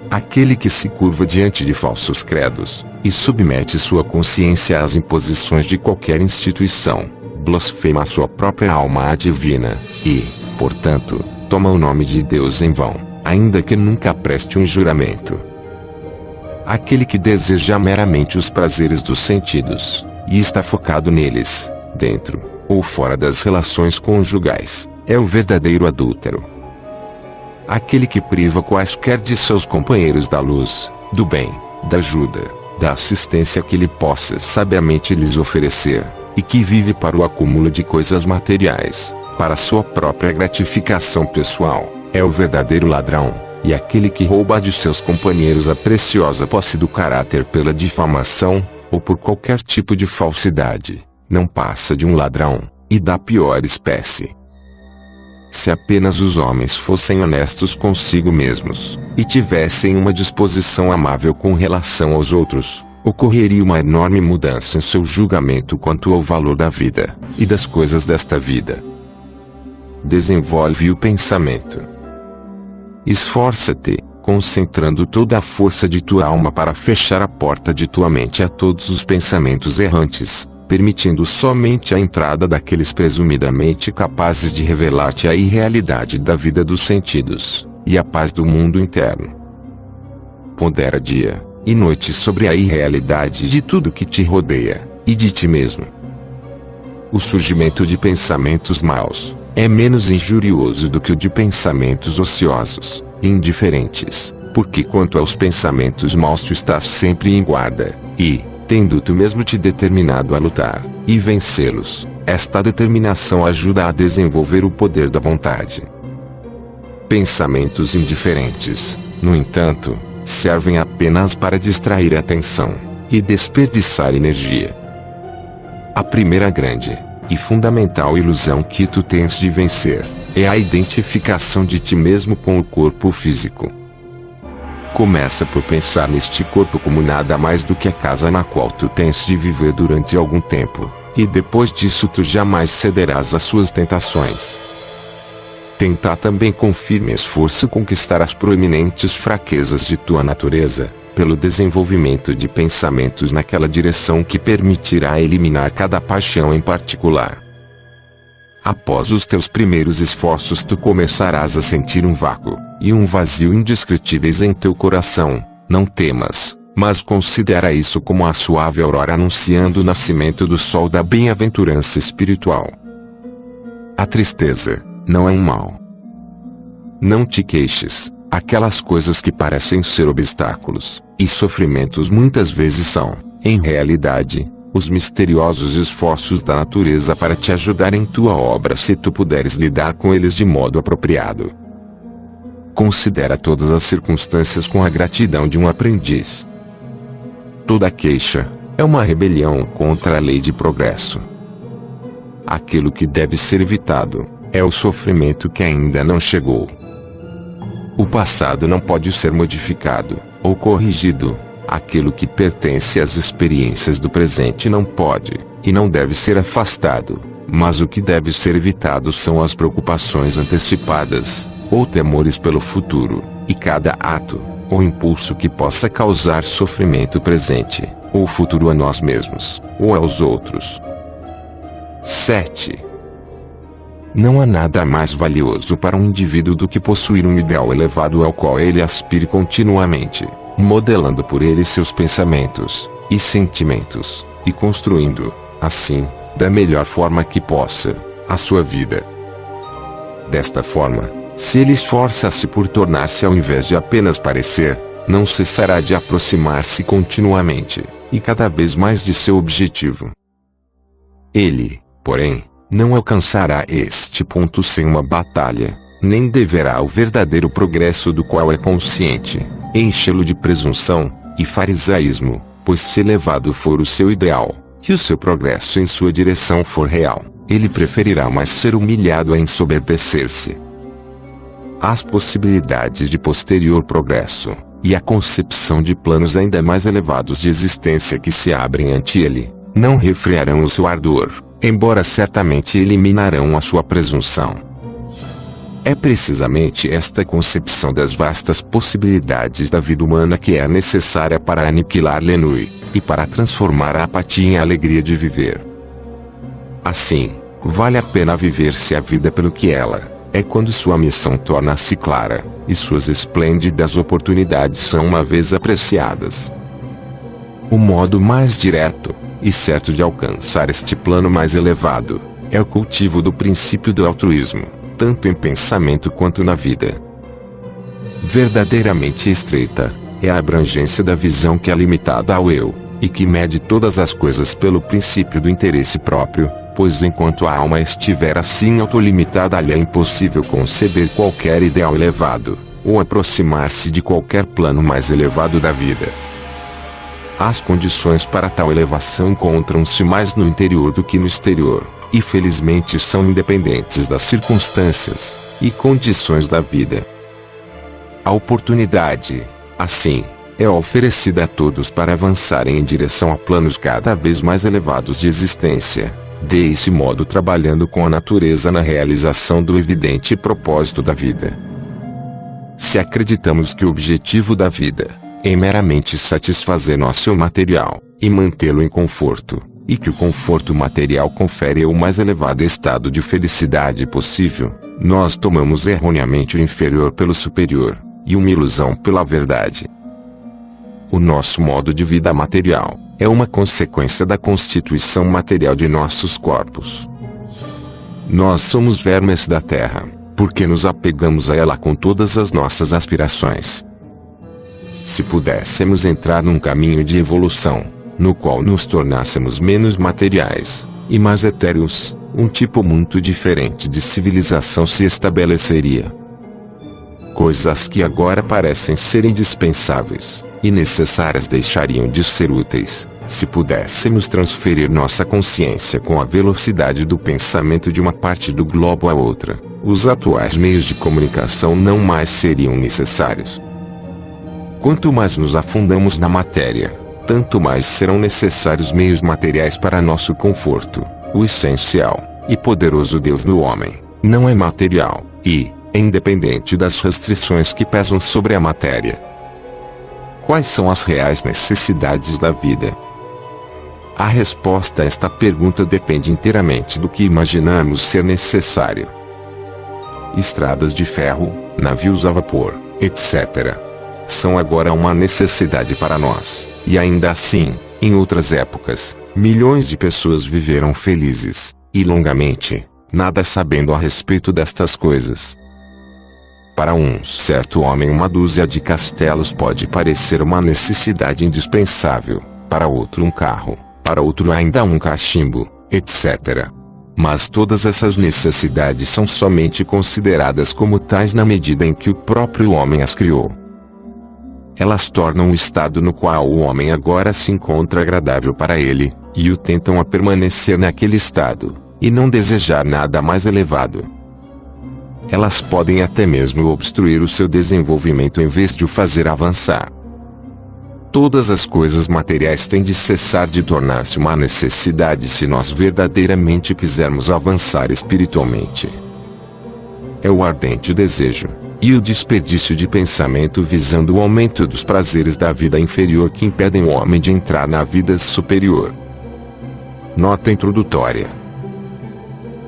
Aquele que se curva diante de falsos credos, e submete sua consciência às imposições de qualquer instituição, blasfema sua própria alma divina, e, portanto, toma o nome de Deus em vão, ainda que nunca preste um juramento. Aquele que deseja meramente os prazeres dos sentidos, e está focado neles, dentro ou fora das relações conjugais, é o verdadeiro adúltero. Aquele que priva quaisquer de seus companheiros da luz, do bem, da ajuda, da assistência que ele possa sabiamente lhes oferecer, e que vive para o acúmulo de coisas materiais, para sua própria gratificação pessoal, é o verdadeiro ladrão, e aquele que rouba de seus companheiros a preciosa posse do caráter pela difamação, ou por qualquer tipo de falsidade, não passa de um ladrão, e da pior espécie. Se apenas os homens fossem honestos consigo mesmos, e tivessem uma disposição amável com relação aos outros, ocorreria uma enorme mudança em seu julgamento quanto ao valor da vida, e das coisas desta vida. Desenvolve o pensamento. Esforça-te, concentrando toda a força de tua alma para fechar a porta de tua mente a todos os pensamentos errantes, permitindo somente a entrada daqueles presumidamente capazes de revelar-te a irrealidade da vida dos sentidos, e a paz do mundo interno. Pondera dia e noite sobre a irrealidade de tudo que te rodeia, e de ti mesmo. O surgimento de pensamentos maus é menos injurioso do que o de pensamentos ociosos, indiferentes, porque quanto aos pensamentos maus tu estás sempre em guarda, e, tendo tu mesmo te determinado a lutar, e vencê-los, esta determinação ajuda a desenvolver o poder da vontade. Pensamentos indiferentes, no entanto, servem apenas para distrair a atenção, e desperdiçar energia. A primeira grande e fundamental ilusão que tu tens de vencer é a identificação de ti mesmo com o corpo físico. Começa por pensar neste corpo como nada mais do que a casa na qual tu tens de viver durante algum tempo, e depois disso tu jamais cederás às suas tentações. Tenta também com firme esforço conquistar as proeminentes fraquezas de tua natureza, pelo desenvolvimento de pensamentos naquela direção que permitirá eliminar cada paixão em particular. Após os teus primeiros esforços tu começarás a sentir um vácuo e um vazio indescritíveis em teu coração. Não temas, mas considera isso como a suave aurora anunciando o nascimento do sol da bem-aventurança espiritual. A tristeza não é um mal. Não te queixes, aquelas coisas que parecem ser obstáculos e sofrimentos muitas vezes são, em realidade, os misteriosos esforços da natureza para te ajudar em tua obra se tu puderes lidar com eles de modo apropriado. Considera todas as circunstâncias com a gratidão de um aprendiz. Toda queixa é uma rebelião contra a lei de progresso. Aquilo que deve ser evitado é o sofrimento que ainda não chegou. O passado não pode ser modificado ou corrigido. Aquilo que pertence às experiências do presente não pode, e não deve ser afastado, mas o que deve ser evitado são as preocupações antecipadas, ou temores pelo futuro, e cada ato, ou impulso que possa causar sofrimento presente, ou futuro a nós mesmos, ou aos outros. 7. Não há nada mais valioso para um indivíduo do que possuir um ideal elevado ao qual ele aspire continuamente, modelando por ele seus pensamentos e sentimentos, e construindo, assim, da melhor forma que possa, a sua vida. Desta forma, se ele esforça-se por tornar-se ao invés de apenas parecer, não cessará de aproximar-se continuamente, e cada vez mais de seu objetivo. Ele, porém, não alcançará este ponto sem uma batalha, nem deverá o verdadeiro progresso do qual é consciente, enchê-lo de presunção e farisaísmo, pois se elevado for o seu ideal, e o seu progresso em sua direção for real, ele preferirá mais ser humilhado a ensoberbecer-se. As possibilidades de posterior progresso, e a concepção de planos ainda mais elevados de existência que se abrem ante ele, não refrearão o seu ardor, embora certamente eliminarão a sua presunção. É precisamente esta concepção das vastas possibilidades da vida humana que é necessária para aniquilar l'ennui, e para transformar a apatia em alegria de viver. Assim, vale a pena viver-se a vida pelo que ela é quando sua missão torna-se clara, e suas esplêndidas oportunidades são uma vez apreciadas. O modo mais direto e certo de alcançar este plano mais elevado é o cultivo do princípio do altruísmo, tanto em pensamento quanto na vida. Verdadeiramente estreita é a abrangência da visão que é limitada ao eu, e que mede todas as coisas pelo princípio do interesse próprio, pois enquanto a alma estiver assim autolimitada, lhe é impossível conceber qualquer ideal elevado, ou aproximar-se de qualquer plano mais elevado da vida. As condições para tal elevação encontram-se mais no interior do que no exterior, e felizmente são independentes das circunstâncias e condições da vida. A oportunidade, assim, é oferecida a todos para avançarem em direção a planos cada vez mais elevados de existência, desse modo trabalhando com a natureza na realização do evidente propósito da vida. Se acreditamos que o objetivo da vida é meramente satisfazer nosso eu material, e mantê-lo em conforto, e que o conforto material confere o mais elevado estado de felicidade possível, nós tomamos erroneamente o inferior pelo superior, e uma ilusão pela verdade. O nosso modo de vida material é uma consequência da constituição material de nossos corpos. Nós somos vermes da terra, porque nos apegamos a ela com todas as nossas aspirações. Se pudéssemos entrar num caminho de evolução, no qual nos tornássemos menos materiais e mais etéreos, um tipo muito diferente de civilização se estabeleceria. Coisas que agora parecem ser indispensáveis e necessárias deixariam de ser úteis, se pudéssemos transferir nossa consciência com a velocidade do pensamento de uma parte do globo a outra. Os atuais meios de comunicação não mais seriam necessários. Quanto mais nos afundamos na matéria, tanto mais serão necessários meios materiais para nosso conforto. O essencial e poderoso Deus no homem não é material e é independente das restrições que pesam sobre a matéria. Quais são as reais necessidades da vida? A resposta a esta pergunta depende inteiramente do que imaginamos ser necessário. Estradas de ferro, navios a vapor, etc. são agora uma necessidade para nós, e ainda assim, em outras épocas, milhões de pessoas viveram felizes e longamente, nada sabendo a respeito destas coisas. Para um certo homem uma dúzia de castelos pode parecer uma necessidade indispensável, para outro um carro, para outro ainda um cachimbo, etc. Mas todas essas necessidades são somente consideradas como tais na medida em que o próprio homem as criou. Elas tornam o estado no qual o homem agora se encontra agradável para ele, e o tentam a permanecer naquele estado, e não desejar nada mais elevado. Elas podem até mesmo obstruir o seu desenvolvimento em vez de o fazer avançar. Todas as coisas materiais têm de cessar de tornar-se uma necessidade se nós verdadeiramente quisermos avançar espiritualmente. É o ardente desejo e o desperdício de pensamento visando o aumento dos prazeres da vida inferior que impedem o homem de entrar na vida superior. Nota introdutória.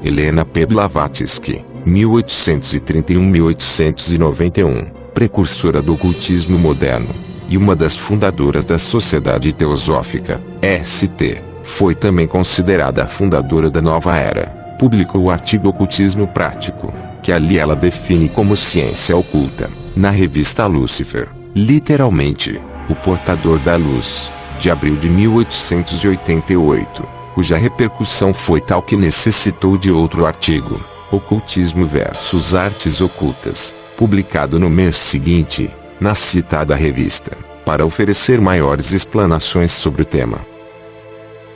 Helena P. Blavatsky, 1831-1891, precursora do ocultismo moderno, e uma das fundadoras da Sociedade Teosófica, ST, foi também considerada a fundadora da nova era. Publicou o artigo Ocultismo Prático, que ali ela define como ciência oculta, na revista Lucifer, literalmente, o portador da luz, de abril de 1888, cuja repercussão foi tal que necessitou de outro artigo, Ocultismo versus Artes Ocultas, publicado no mês seguinte, na citada revista, para oferecer maiores explanações sobre o tema.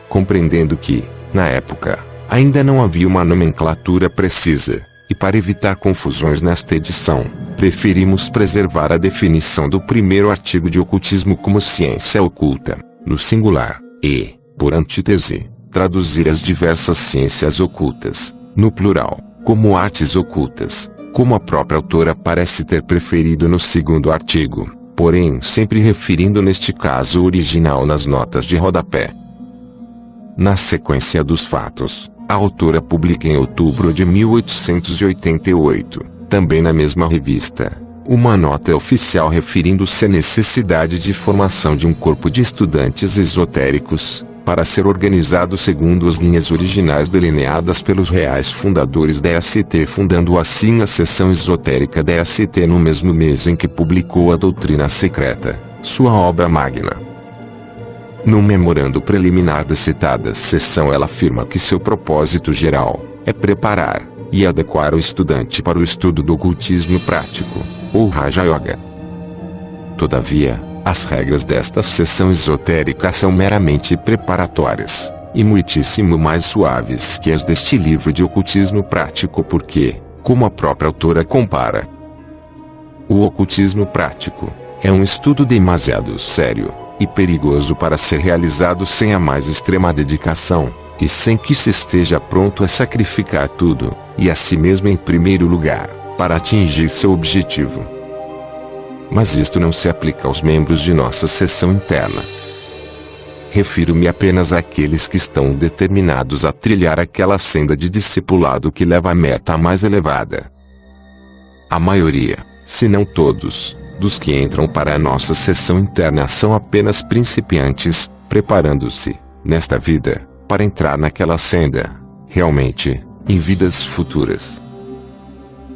Compreendendo que, na época, ainda não havia uma nomenclatura precisa, e para evitar confusões nesta edição, preferimos preservar a definição do primeiro artigo de ocultismo como ciência oculta, no singular, e, por antítese, traduzir as diversas ciências ocultas, no plural, como artes ocultas, como a própria autora parece ter preferido no segundo artigo, porém sempre referindo neste caso o original nas notas de rodapé. Na sequência dos fatos, a autora publica em outubro de 1888, também na mesma revista, uma nota oficial referindo-se à necessidade de formação de um corpo de estudantes esotéricos, para ser organizado segundo as linhas originais delineadas pelos reais fundadores da ST, fundando assim a seção esotérica da ST no mesmo mês em que publicou a Doutrina Secreta, sua obra magna. No memorando preliminar da citada seção ela afirma que seu propósito geral é preparar e adequar o estudante para o estudo do ocultismo prático, ou Raja Yoga. Todavia, as regras desta seção esotérica são meramente preparatórias, e muitíssimo mais suaves que as deste livro de ocultismo prático porque, como a própria autora compara, o ocultismo prático é um estudo demasiado sério e perigoso para ser realizado sem a mais extrema dedicação, e sem que se esteja pronto a sacrificar tudo, e a si mesmo em primeiro lugar, para atingir seu objetivo. Mas isto não se aplica aos membros de nossa seção interna. Refiro-me apenas àqueles que estão determinados a trilhar aquela senda de discipulado que leva à meta mais elevada. A maioria, se não todos, dos que entram para a nossa seção interna são apenas principiantes, preparando-se, nesta vida, para entrar naquela senda, realmente, em vidas futuras.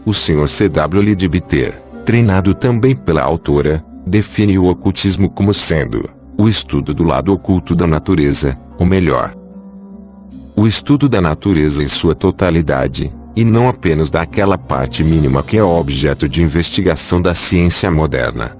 O Sr. C.W. Leadbeater, treinado também pela autora, define o ocultismo como sendo o estudo do lado oculto da natureza, ou melhor, o estudo da natureza em sua totalidade, e não apenas daquela parte mínima que é objeto de investigação da ciência moderna.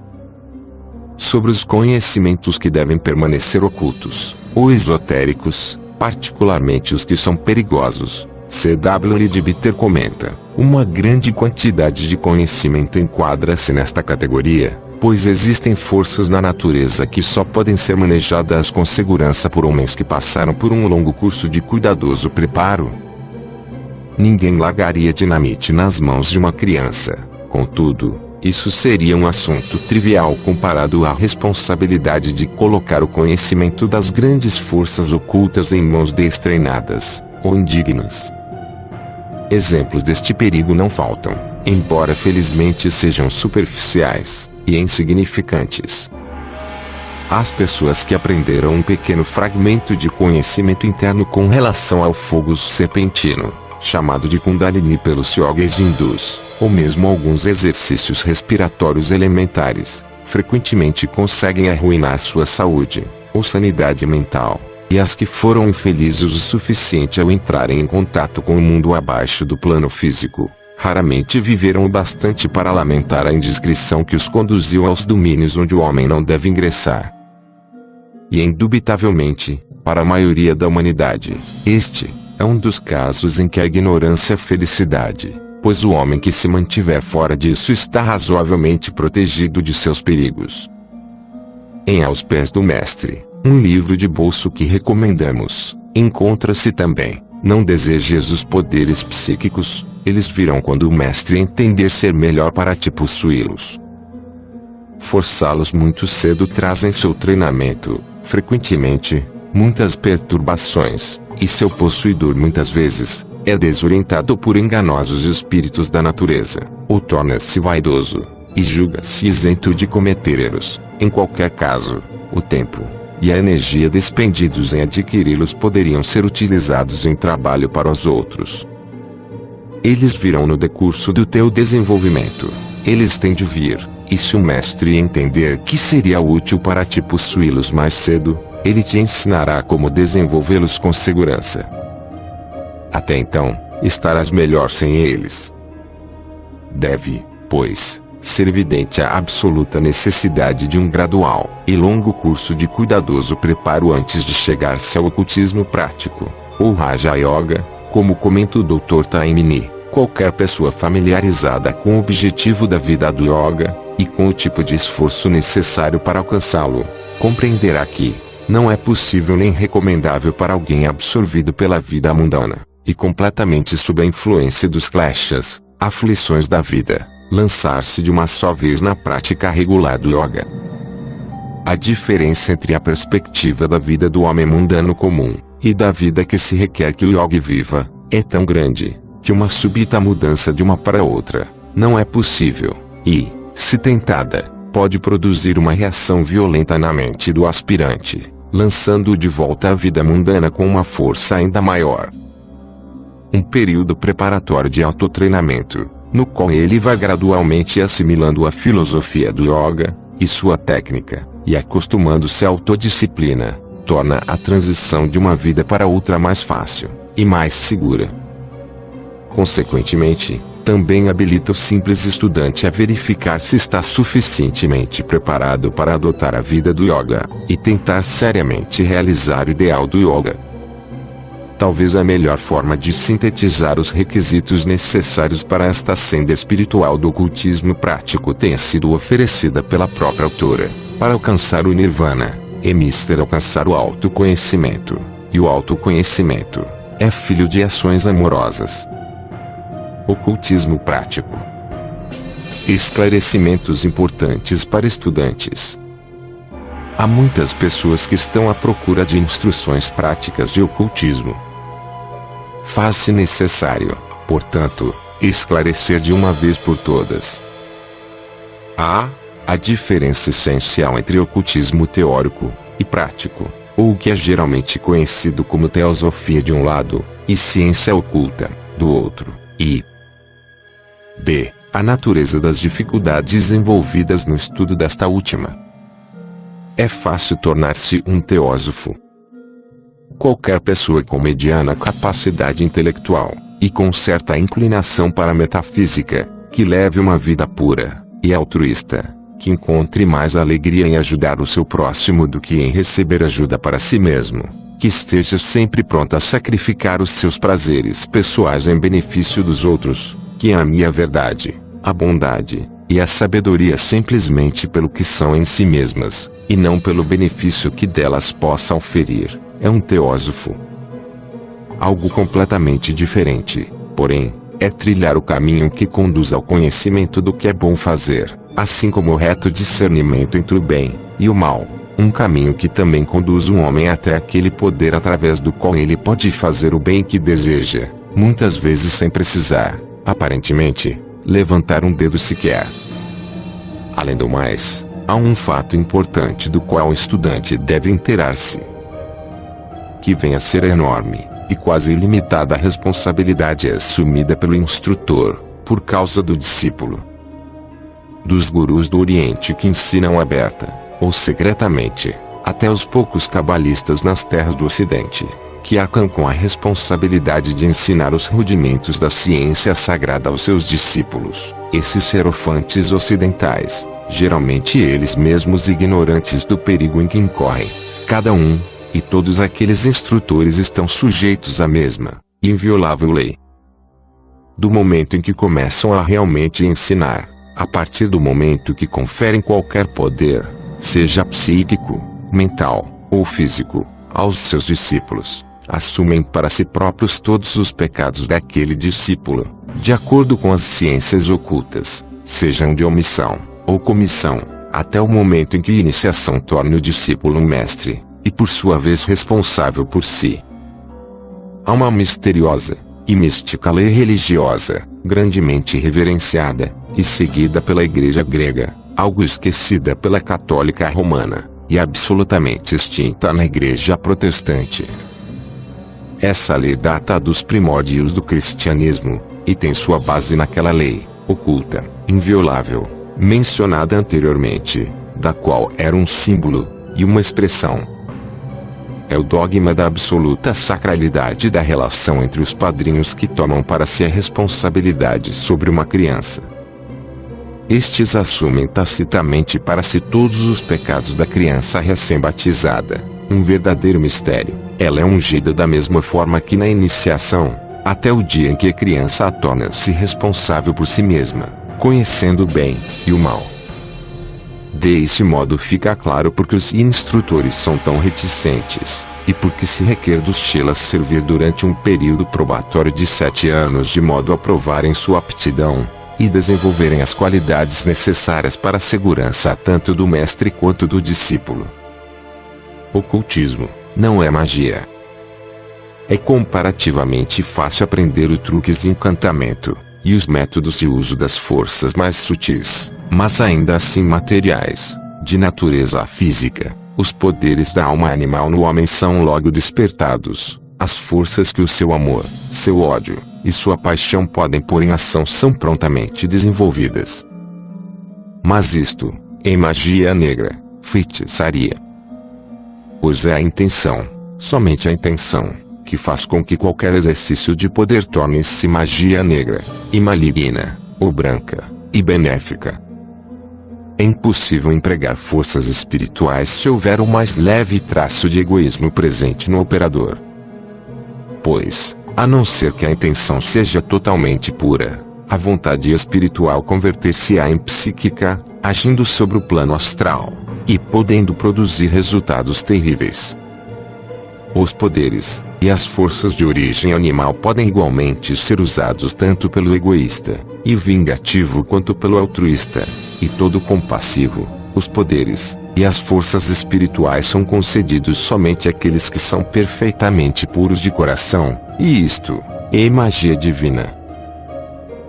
Sobre os conhecimentos que devem permanecer ocultos, ou esotéricos, particularmente os que são perigosos, C.W. Leadbeater comenta: uma grande quantidade de conhecimento enquadra-se nesta categoria, pois existem forças na natureza que só podem ser manejadas com segurança por homens que passaram por um longo curso de cuidadoso preparo. Ninguém largaria dinamite nas mãos de uma criança, contudo, isso seria um assunto trivial comparado à responsabilidade de colocar o conhecimento das grandes forças ocultas em mãos destreinadas, ou indignas. Exemplos deste perigo não faltam, embora felizmente sejam superficiais e insignificantes. As pessoas que aprenderam um pequeno fragmento de conhecimento interno com relação ao fogo serpentino, chamado de Kundalini pelos yogis hindus, ou mesmo alguns exercícios respiratórios elementares, frequentemente conseguem arruinar sua saúde, ou sanidade mental. E as que foram infelizes o suficiente ao entrarem em contato com o mundo abaixo do plano físico, raramente viveram o bastante para lamentar a indiscrição que os conduziu aos domínios onde o homem não deve ingressar. E indubitavelmente, para a maioria da humanidade, este é um dos casos em que a ignorância é felicidade, pois o homem que se mantiver fora disso está razoavelmente protegido de seus perigos. Em Aos Pés do Mestre, um livro de bolso que recomendamos, encontra-se também: não desejes os poderes psíquicos, eles virão quando o mestre entender ser melhor para te possuí-los. Forçá-los muito cedo traz em seu treinamento, frequentemente, muitas perturbações, e seu possuidor muitas vezes, é desorientado por enganosos espíritos da natureza, ou torna-se vaidoso, e julga-se isento de cometer erros. Em qualquer caso, o tempo e a energia despendidos em adquiri-los poderiam ser utilizados em trabalho para os outros. Eles virão no decurso do teu desenvolvimento. Eles têm de vir, e se o mestre entender que seria útil para ti possuí-los mais cedo, ele te ensinará como desenvolvê-los com segurança. Até então, estarás melhor sem eles. Deve, pois, ser evidente a absoluta necessidade de um gradual e longo curso de cuidadoso preparo antes de chegar-se ao ocultismo prático, ou Raja Yoga, como comenta o Dr. Taimini. Qualquer pessoa familiarizada com o objetivo da vida do yoga, e com o tipo de esforço necessário para alcançá-lo, compreenderá que não é possível nem recomendável para alguém absorvido pela vida mundana, e completamente sob a influência dos kleshas, aflições da vida, lançar-se de uma só vez na prática regular do yoga. A diferença entre a perspectiva da vida do homem mundano comum, e da vida que se requer que o yogi viva, é tão grande, que uma súbita mudança de uma para outra, não é possível, e, se tentada, pode produzir uma reação violenta na mente do aspirante, lançando-o de volta à vida mundana com uma força ainda maior. Um período preparatório de autotreinamento, no qual ele vai gradualmente assimilando a filosofia do yoga, e sua técnica, e acostumando-se à autodisciplina, torna a transição de uma vida para outra mais fácil, e mais segura. Consequentemente, também habilita o simples estudante a verificar se está suficientemente preparado para adotar a vida do yoga, e tentar seriamente realizar o ideal do yoga. Talvez a melhor forma de sintetizar os requisitos necessários para esta senda espiritual do ocultismo prático tenha sido oferecida pela própria autora, para alcançar o Nirvana, é mister alcançar o autoconhecimento, e o autoconhecimento é filho de ações amorosas. Ocultismo prático. Esclarecimentos importantes para estudantes. Há muitas pessoas que estão à procura de instruções práticas de ocultismo. Faz-se necessário, portanto, esclarecer de uma vez por todas a diferença essencial entre ocultismo teórico e prático, ou o que é geralmente conhecido como teosofia de um lado, e ciência oculta, do outro, e b. A natureza das dificuldades envolvidas no estudo desta última. É fácil tornar-se um teósofo. Qualquer pessoa com mediana capacidade intelectual, e com certa inclinação para a metafísica, que leve uma vida pura e altruísta, que encontre mais alegria em ajudar o seu próximo do que em receber ajuda para si mesmo, que esteja sempre pronto a sacrificar os seus prazeres pessoais em benefício dos outros, que ame a verdade, a bondade e a sabedoria simplesmente pelo que são em si mesmas, e não pelo benefício que delas possa oferir, é um teósofo. Algo completamente diferente, porém, é trilhar o caminho que conduz ao conhecimento do que é bom fazer, assim como o reto discernimento entre o bem e o mal, um caminho que também conduz um homem até aquele poder através do qual ele pode fazer o bem que deseja, muitas vezes sem precisar, aparentemente, levantar um dedo sequer. Além do mais, há um fato importante do qual o estudante deve inteirar-se, que vem a ser enorme, e quase ilimitada a responsabilidade assumida pelo instrutor, por causa do discípulo. Dos gurus do Oriente que ensinam aberta, ou secretamente, até os poucos cabalistas nas terras do Ocidente, que arcam com a responsabilidade de ensinar os rudimentos da ciência sagrada aos seus discípulos, esses hierofantes ocidentais, geralmente eles mesmos ignorantes do perigo em que incorrem, cada um, e todos aqueles instrutores estão sujeitos à mesma, inviolável lei. Do momento em que começam a realmente ensinar, a partir do momento que conferem qualquer poder, seja psíquico, mental, ou físico, aos seus discípulos, assumem para si próprios todos os pecados daquele discípulo, de acordo com as ciências ocultas, sejam de omissão, ou comissão, até o momento em que a iniciação torne o discípulo um mestre, e por sua vez responsável por si. Há uma misteriosa e mística lei religiosa, grandemente reverenciada e seguida pela Igreja grega, algo esquecida pela católica romana, e absolutamente extinta na Igreja protestante. Essa lei data dos primórdios do cristianismo, e tem sua base naquela lei, oculta, inviolável, mencionada anteriormente, da qual era um símbolo, e uma expressão. É o dogma da absoluta sacralidade da relação entre os padrinhos que tomam para si a responsabilidade sobre uma criança. Estes assumem tacitamente para si todos os pecados da criança recém-batizada, um verdadeiro mistério. Ela é ungida da mesma forma que na iniciação, até o dia em que a criança torna-se responsável por si mesma, conhecendo o bem e o mal. Desse modo fica claro porque os instrutores são tão reticentes, e porque se requer dos chelas servir durante um período probatório de 7 anos de modo a provarem sua aptidão, e desenvolverem as qualidades necessárias para a segurança tanto do mestre quanto do discípulo. Ocultismo não é magia. É comparativamente fácil aprender os truques de encantamento e os métodos de uso das forças mais sutis, mas ainda assim materiais, de natureza física. Os poderes da alma animal no homem são logo despertados. As forças que o seu amor, seu ódio e sua paixão podem pôr em ação são prontamente desenvolvidas. Mas isto, em magia negra, feitiçaria. Pois é a intenção, somente a intenção, que faz com que qualquer exercício de poder torne-se magia negra, e maligna, ou branca, e benéfica. É impossível empregar forças espirituais se houver o mais leve traço de egoísmo presente no operador. Pois, a não ser que a intenção seja totalmente pura, a vontade espiritual converter-se-á em psíquica, agindo sobre o plano astral, e podendo produzir resultados terríveis. Os poderes e as forças de origem animal podem igualmente ser usados tanto pelo egoísta e vingativo quanto pelo altruísta, e todo compassivo. Os poderes e as forças espirituais são concedidos somente àqueles que são perfeitamente puros de coração, e isto é magia divina.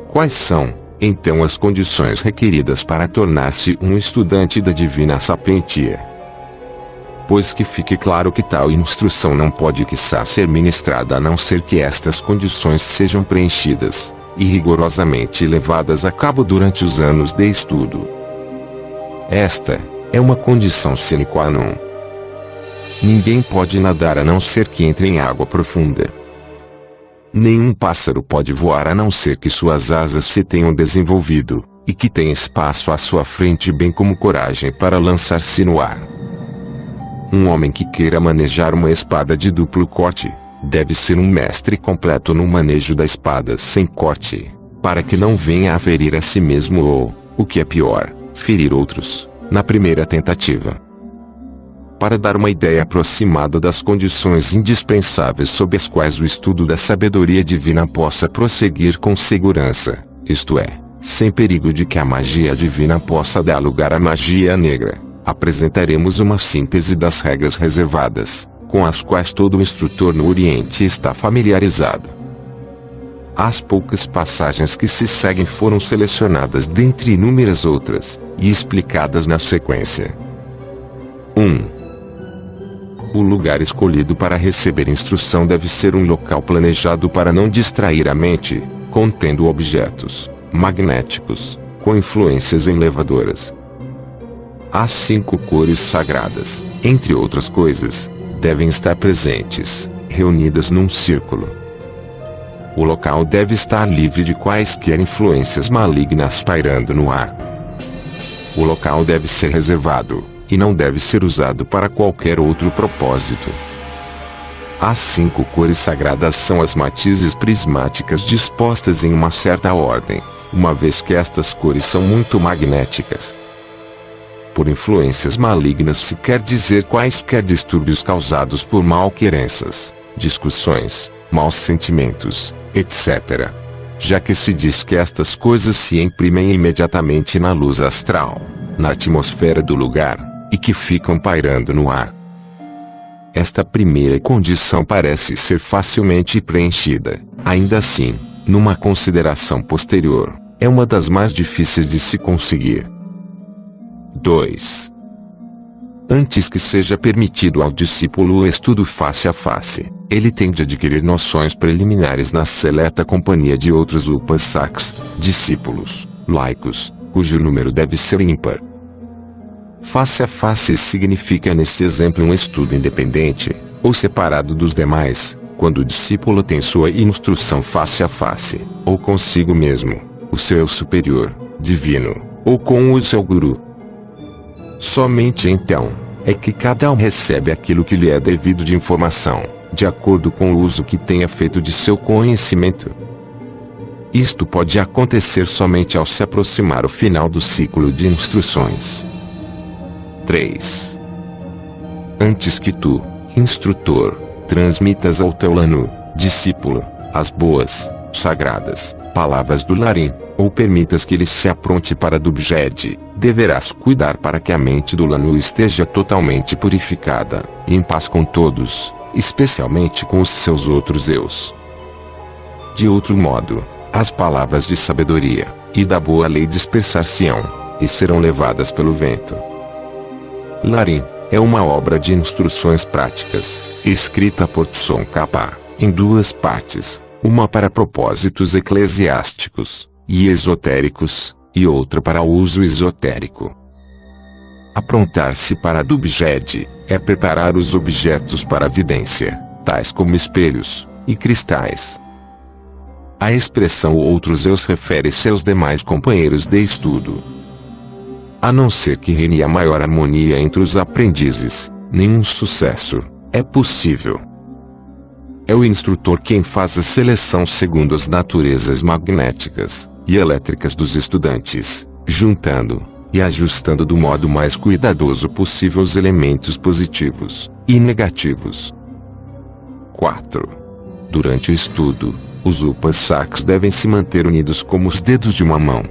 Quais são, então, as condições requeridas para tornar-se um estudante da divina sapientia? Pois que fique claro que tal instrução não pode quiçá ser ministrada a não ser que estas condições sejam preenchidas, e rigorosamente levadas a cabo durante os anos de estudo. Esta é uma condição sine qua non. Ninguém pode nadar a não ser que entre em água profunda. Nenhum pássaro pode voar a não ser que suas asas se tenham desenvolvido, e que tenha espaço à sua frente bem como coragem para lançar-se no ar. Um homem que queira manejar uma espada de duplo corte, deve ser um mestre completo no manejo da espada sem corte, para que não venha a ferir a si mesmo ou, o que é pior, ferir outros, na primeira tentativa. Para dar uma ideia aproximada das condições indispensáveis sob as quais o estudo da sabedoria divina possa prosseguir com segurança, isto é, sem perigo de que a magia divina possa dar lugar à magia negra, apresentaremos uma síntese das regras reservadas, com as quais todo instrutor no Oriente está familiarizado. As poucas passagens que se seguem foram selecionadas dentre inúmeras outras, e explicadas na sequência. 1. O lugar escolhido para receber instrução deve ser um local planejado para não distrair a mente, contendo objetos magnéticos, com influências enlevadoras. As 5 cores sagradas, entre outras coisas, devem estar presentes, reunidas num círculo. O local deve estar livre de quaisquer influências malignas pairando no ar. O local deve ser reservado, e não deve ser usado para qualquer outro propósito. As 5 cores sagradas são as matizes prismáticas dispostas em uma certa ordem, uma vez que estas cores são muito magnéticas. Por influências malignas se quer dizer quaisquer distúrbios causados por malquerenças, discussões, maus sentimentos, etc. Já que se diz que estas coisas se imprimem imediatamente na luz astral, na atmosfera do lugar, e que ficam pairando no ar. Esta primeira condição parece ser facilmente preenchida, Ainda assim, numa consideração posterior, é uma das mais difíceis de se conseguir. 2. Antes que seja permitido ao discípulo o estudo face a face, ele tem de adquirir noções preliminares na seleta companhia de outros lupas sacs, discípulos, laicos, cujo número deve ser ímpar. Face a face significa neste exemplo um estudo independente, ou separado dos demais, quando o discípulo tem sua instrução face a face, ou consigo mesmo, o seu superior, divino, ou com o seu guru. Somente então, é que cada um recebe aquilo que lhe é devido de informação, de acordo com o uso que tenha feito de seu conhecimento. Isto pode acontecer somente ao se aproximar o final do ciclo de instruções. 3. Antes que tu, instrutor, transmitas ao teu lanu, discípulo, as boas, sagradas, palavras do Larim, ou permitas que ele se apronte para Dubjed, deverás cuidar para que a mente do lanu esteja totalmente purificada, em paz com todos, especialmente com os seus outros eus. De outro modo, as palavras de sabedoria, e da boa lei dispersar-se-ão, e serão levadas pelo vento. Larim é uma obra de instruções práticas, escrita por Tsongkhapa, em duas partes, uma para propósitos eclesiásticos e esotéricos, e outra para uso esotérico. Aprontar-se para Dubjed é preparar os objetos para a vidência, tais como espelhos e cristais. A expressão outros eus refere-se aos demais companheiros de estudo. A não ser que reine a maior harmonia entre os aprendizes, nenhum sucesso é possível. É o instrutor quem faz a seleção segundo as naturezas magnéticas e elétricas dos estudantes, juntando e ajustando do modo mais cuidadoso possível os elementos positivos e negativos. 4. Durante o estudo, os upasakas devem se manter unidos como os dedos de uma mão.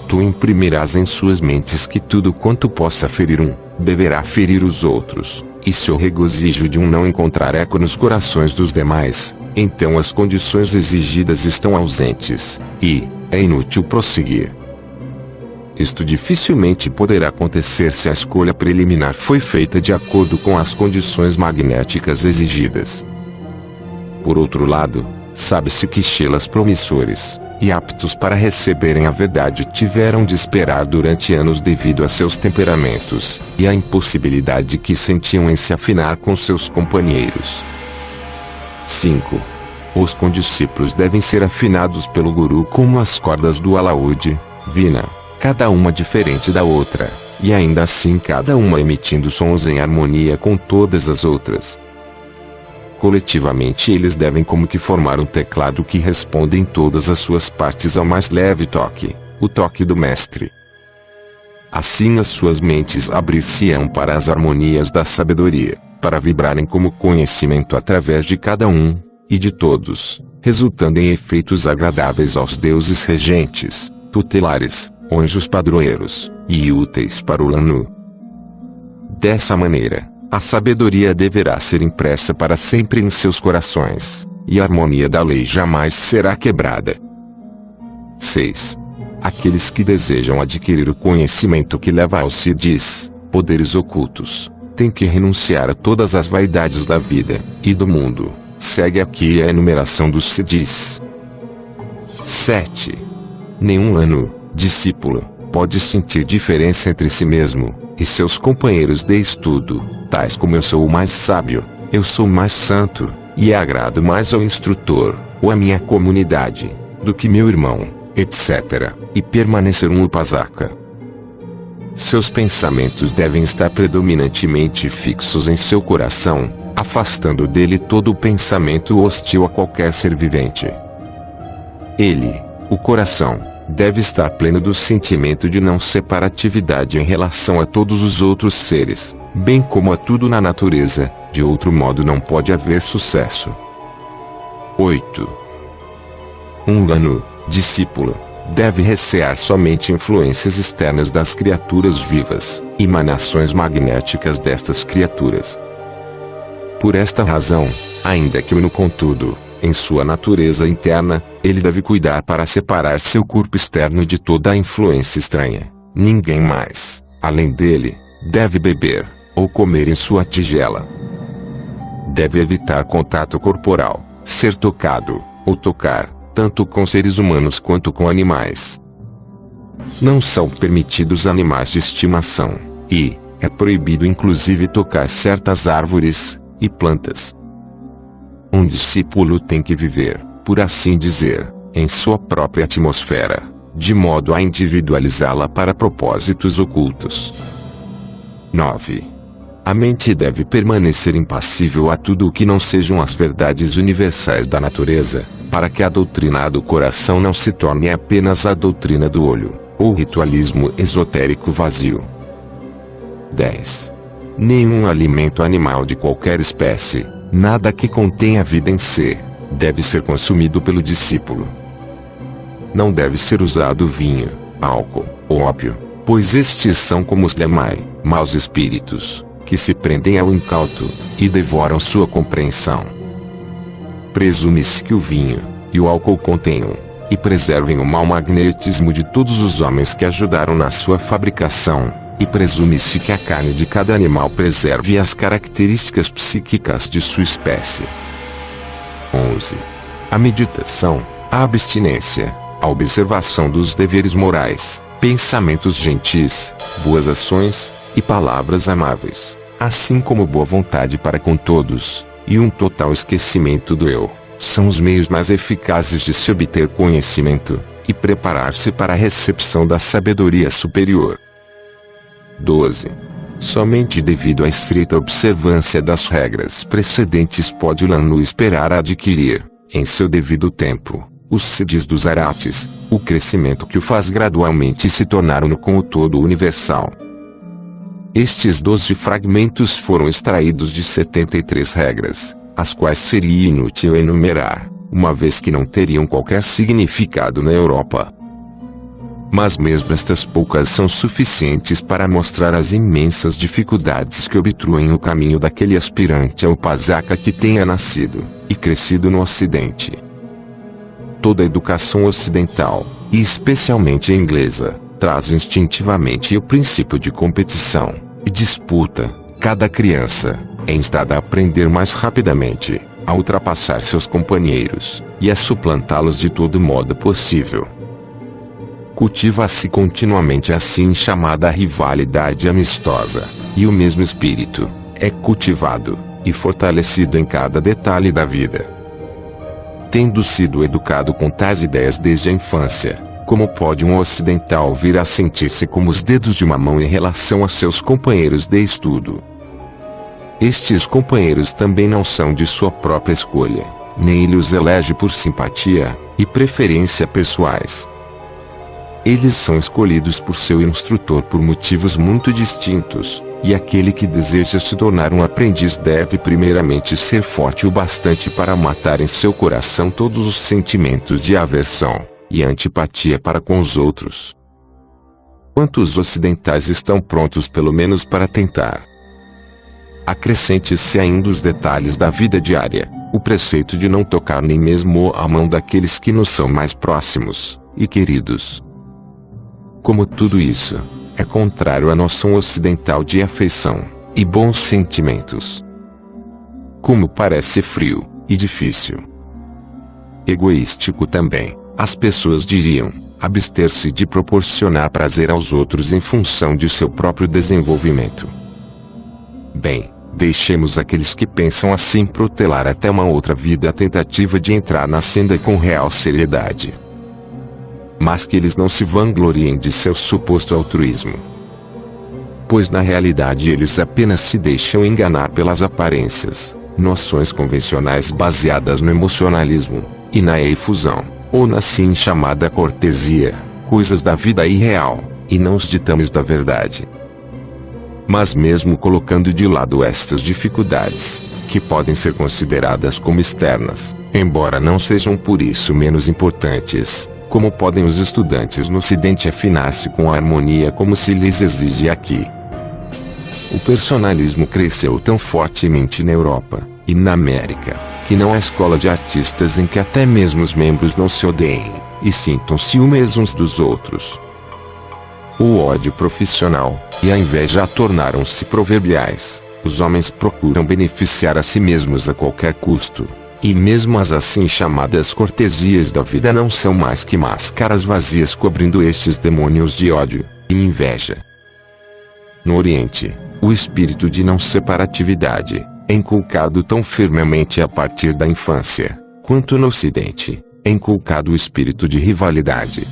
Tu imprimirás em suas mentes que tudo quanto possa ferir um, deverá ferir os outros, e se o regozijo de um não encontrar eco nos corações dos demais, então as condições exigidas estão ausentes, e é inútil prosseguir. Isto dificilmente poderá acontecer se a escolha preliminar foi feita de acordo com as condições magnéticas exigidas. Por outro lado, sabe-se que chelas promissores e aptos para receberem a verdade tiveram de esperar durante anos devido a seus temperamentos e à impossibilidade que sentiam em se afinar com seus companheiros. 5. Os condiscípulos devem ser afinados pelo guru como as cordas do alaúde, vina, cada uma diferente da outra, e ainda assim cada uma emitindo sons em harmonia com todas as outras. Coletivamente eles devem como que formar um teclado que responde em todas as suas partes ao mais leve toque, o toque do mestre. Assim as suas mentes abrir-se-ão para as harmonias da sabedoria, para vibrarem como conhecimento através de cada um, e de todos, resultando em efeitos agradáveis aos deuses regentes, tutelares, anjos padroeiros, e úteis para o lanu. Dessa maneira, a sabedoria deverá ser impressa para sempre em seus corações, e a harmonia da lei jamais será quebrada. 6. Aqueles que desejam adquirir o conhecimento que leva aos siddhis, poderes ocultos, têm que renunciar a todas as vaidades da vida e do mundo. Segue aqui a enumeração dos siddhis. 7. Nenhum lanu, discípulo, pode sentir diferença entre si mesmo e seus companheiros de estudo, tais como eu sou o mais sábio, eu sou o mais santo, e agrado mais ao instrutor, ou à minha comunidade, do que meu irmão, etc., e permanecer um upasaka. Seus pensamentos devem estar predominantemente fixos em seu coração, afastando dele todo o pensamento hostil a qualquer ser vivente. Ele, o coração, deve estar pleno do sentimento de não separatividade em relação a todos os outros seres, bem como a tudo na natureza, de outro modo não pode haver sucesso. 8. Um lanu, discípulo, deve recear somente influências externas das criaturas vivas, emanações magnéticas destas criaturas. Por esta razão, ainda que o lanu contudo, Em sua natureza interna, ele deve cuidar para separar seu corpo externo de toda a influência estranha. Ninguém mais, além dele, deve beber ou comer em sua tigela. Deve evitar contato corporal, ser tocado ou tocar, tanto com seres humanos quanto com animais. Não são permitidos animais de estimação, e é proibido inclusive tocar certas árvores e plantas. Um discípulo tem que viver, por assim dizer, em sua própria atmosfera, de modo a individualizá-la para propósitos ocultos. 9. A mente deve permanecer impassível a tudo o que não sejam as verdades universais da natureza, para que a doutrina do coração não se torne apenas a doutrina do olho, ou ritualismo esotérico vazio. 10. Nenhum alimento animal de qualquer espécie, nada que contenha vida em si, deve ser consumido pelo discípulo. Não deve ser usado vinho, álcool ou ópio, pois estes são como os lemai, maus espíritos, que se prendem ao incauto e devoram sua compreensão. Presume-se que o vinho e o álcool contenham e preservem o mau magnetismo de todos os homens que ajudaram na sua fabricação, e presume-se que a carne de cada animal preserve as características psíquicas de sua espécie. 11. A meditação, a abstinência, a observação dos deveres morais, pensamentos gentis, boas ações e palavras amáveis, assim como boa vontade para com todos, e um total esquecimento do eu, são os meios mais eficazes de se obter conhecimento e preparar-se para a recepção da sabedoria superior. 12. Somente devido à estreita observância das regras precedentes pode o Lanu esperar adquirir, em seu devido tempo, os Siddhis dos Aratis, o crescimento que o faz gradualmente se tornar uno com o todo universal. Estes 12 fragmentos foram extraídos de 73 regras, as quais seria inútil enumerar, uma vez que não teriam qualquer significado na Europa. Mas mesmo estas poucas são suficientes para mostrar as imensas dificuldades que obstruem o caminho daquele aspirante ao Upasaka que tenha nascido e crescido no Ocidente. Toda a educação ocidental, e especialmente a inglesa, traz instintivamente o princípio de competição e disputa. Cada criança é instada a aprender mais rapidamente, a ultrapassar seus companheiros e a suplantá-los de todo modo possível. Cultiva-se continuamente a assim chamada rivalidade amistosa, e o mesmo espírito é cultivado e fortalecido em cada detalhe da vida. Tendo sido educado com tais ideias desde a infância, como pode um ocidental vir a sentir-se como os dedos de uma mão em relação a seus companheiros de estudo? Estes companheiros também não são de sua própria escolha, nem ele os elege por simpatia e preferência pessoais. Eles são escolhidos por seu instrutor por motivos muito distintos, e aquele que deseja se tornar um aprendiz deve primeiramente ser forte o bastante para matar em seu coração todos os sentimentos de aversão e antipatia para com os outros. Quantos ocidentais estão prontos pelo menos para tentar? Acrescente-se ainda os detalhes da vida diária, o preceito de não tocar nem mesmo a mão daqueles que nos são mais próximos e queridos. Como tudo isso é contrário à noção ocidental de afeição e bons sentimentos. Como parece frio e difícil. Egoístico também, as pessoas diriam, abster-se de proporcionar prazer aos outros em função de seu próprio desenvolvimento. Bem, deixemos aqueles que pensam assim protelar até uma outra vida a tentativa de entrar na senda com real seriedade. Mas que eles não se vangloriem de seu suposto altruísmo. Pois na realidade eles apenas se deixam enganar pelas aparências, noções convencionais baseadas no emocionalismo e na efusão, ou na assim chamada cortesia, coisas da vida irreal, e não os ditames da verdade. Mas mesmo colocando de lado estas dificuldades, que podem ser consideradas como externas, embora não sejam por isso menos importantes, como podem os estudantes no Ocidente afinar-se com a harmonia como se lhes exige aqui? O personalismo cresceu tão fortemente na Europa e na América, que não há escola de artistas em que até mesmo os membros não se odeiem, e sintam ciúmes uns dos outros. O ódio profissional e a inveja tornaram-se proverbiais. Os homens procuram beneficiar a si mesmos a qualquer custo. E mesmo as assim chamadas cortesias da vida não são mais que máscaras vazias cobrindo estes demônios de ódio e inveja. No Oriente, o espírito de não separatividade é inculcado tão firmemente a partir da infância, quanto no Ocidente, é inculcado o espírito de rivalidade.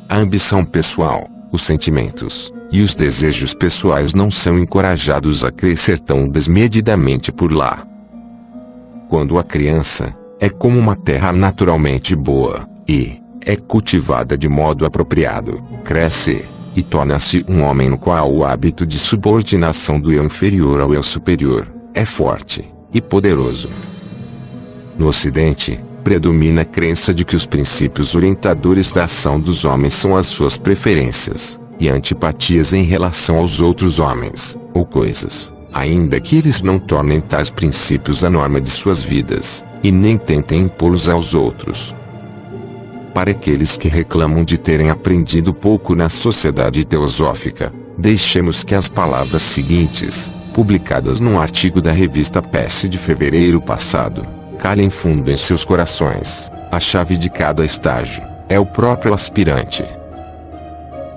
A ambição pessoal, os sentimentos e os desejos pessoais não são encorajados a crescer tão desmedidamente por lá. Quando a criança é como uma terra naturalmente boa e é cultivada de modo apropriado, cresce e torna-se um homem no qual o hábito de subordinação do eu inferior ao eu superior é forte e poderoso. No Ocidente, predomina a crença de que os princípios orientadores da ação dos homens são as suas preferências e antipatias em relação aos outros homens ou coisas, ainda que eles não tornem tais princípios a norma de suas vidas, e nem tentem impô-los aos outros. Para aqueles que reclamam de terem aprendido pouco na sociedade teosófica, deixemos que as palavras seguintes, publicadas num artigo da revista PES de fevereiro passado, calem fundo em seus corações. A chave de cada estágio é o próprio aspirante.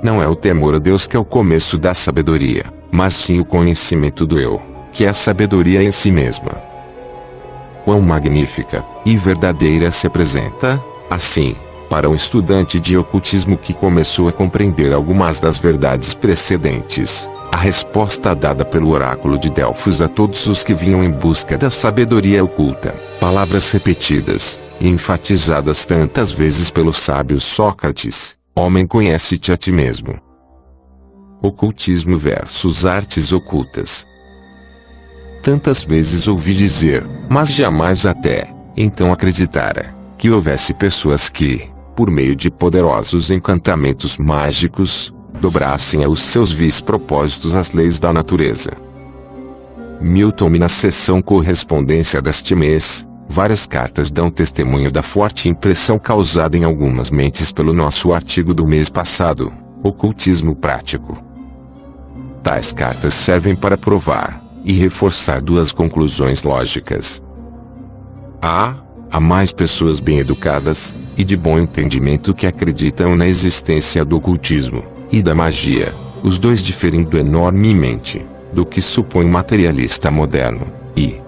Não é o temor a Deus que é o começo da sabedoria, mas sim o conhecimento do eu, que é a sabedoria em si mesma. Quão magnífica e verdadeira se apresenta, assim, para um estudante de ocultismo que começou a compreender algumas das verdades precedentes, a resposta dada pelo oráculo de Delfos a todos os que vinham em busca da sabedoria oculta. Palavras repetidas e enfatizadas tantas vezes pelo sábio Sócrates: homem, conhece-te a ti mesmo. Ocultismo versus artes ocultas. Tantas vezes ouvi dizer, mas jamais até então acreditara, que houvesse pessoas que, por meio de poderosos encantamentos mágicos, dobrassem aos seus vis propósitos as leis da natureza. Milton. Na seção Correspondência deste mês, várias cartas dão testemunho da forte impressão causada em algumas mentes pelo nosso artigo do mês passado, Ocultismo Prático. Tais cartas servem para provar e reforçar duas conclusões lógicas. Há mais pessoas bem educadas e de bom entendimento que acreditam na existência do ocultismo e da magia, os dois diferindo enormemente do que supõe o materialista moderno, e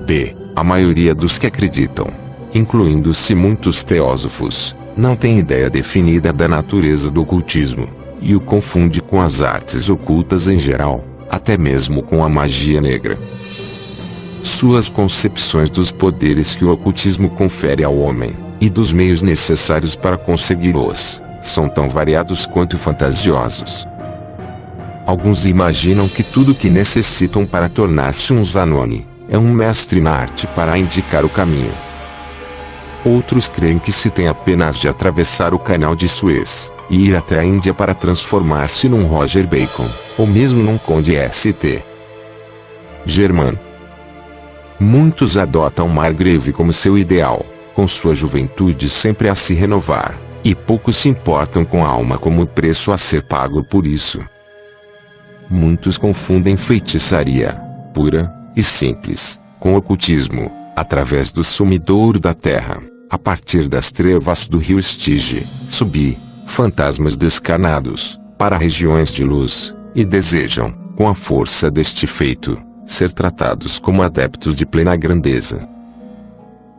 b. A maioria dos que acreditam, incluindo-se muitos teósofos, não tem ideia definida da natureza do ocultismo, e o confunde com as artes ocultas em geral, até mesmo com a magia negra. Suas concepções dos poderes que o ocultismo confere ao homem, e dos meios necessários para consegui-los, são tão variados quanto fantasiosos. Alguns imaginam que tudo o que necessitam para tornar-se um Zanoni é um mestre na arte para indicar o caminho. Outros creem que se tem apenas de atravessar o canal de Suez e ir até a Índia para transformar-se num Roger Bacon, ou mesmo num Conde St. Germain. Muitos adotam Margrave como seu ideal, com sua juventude sempre a se renovar, e poucos se importam com a alma como o preço a ser pago por isso. Muitos confundem feitiçaria pura e simples com ocultismo, através do sumidouro da terra, a partir das trevas do rio Estige, subir, fantasmas descarnados, para regiões de luz, e desejam, com a força deste feito, ser tratados como adeptos de plena grandeza.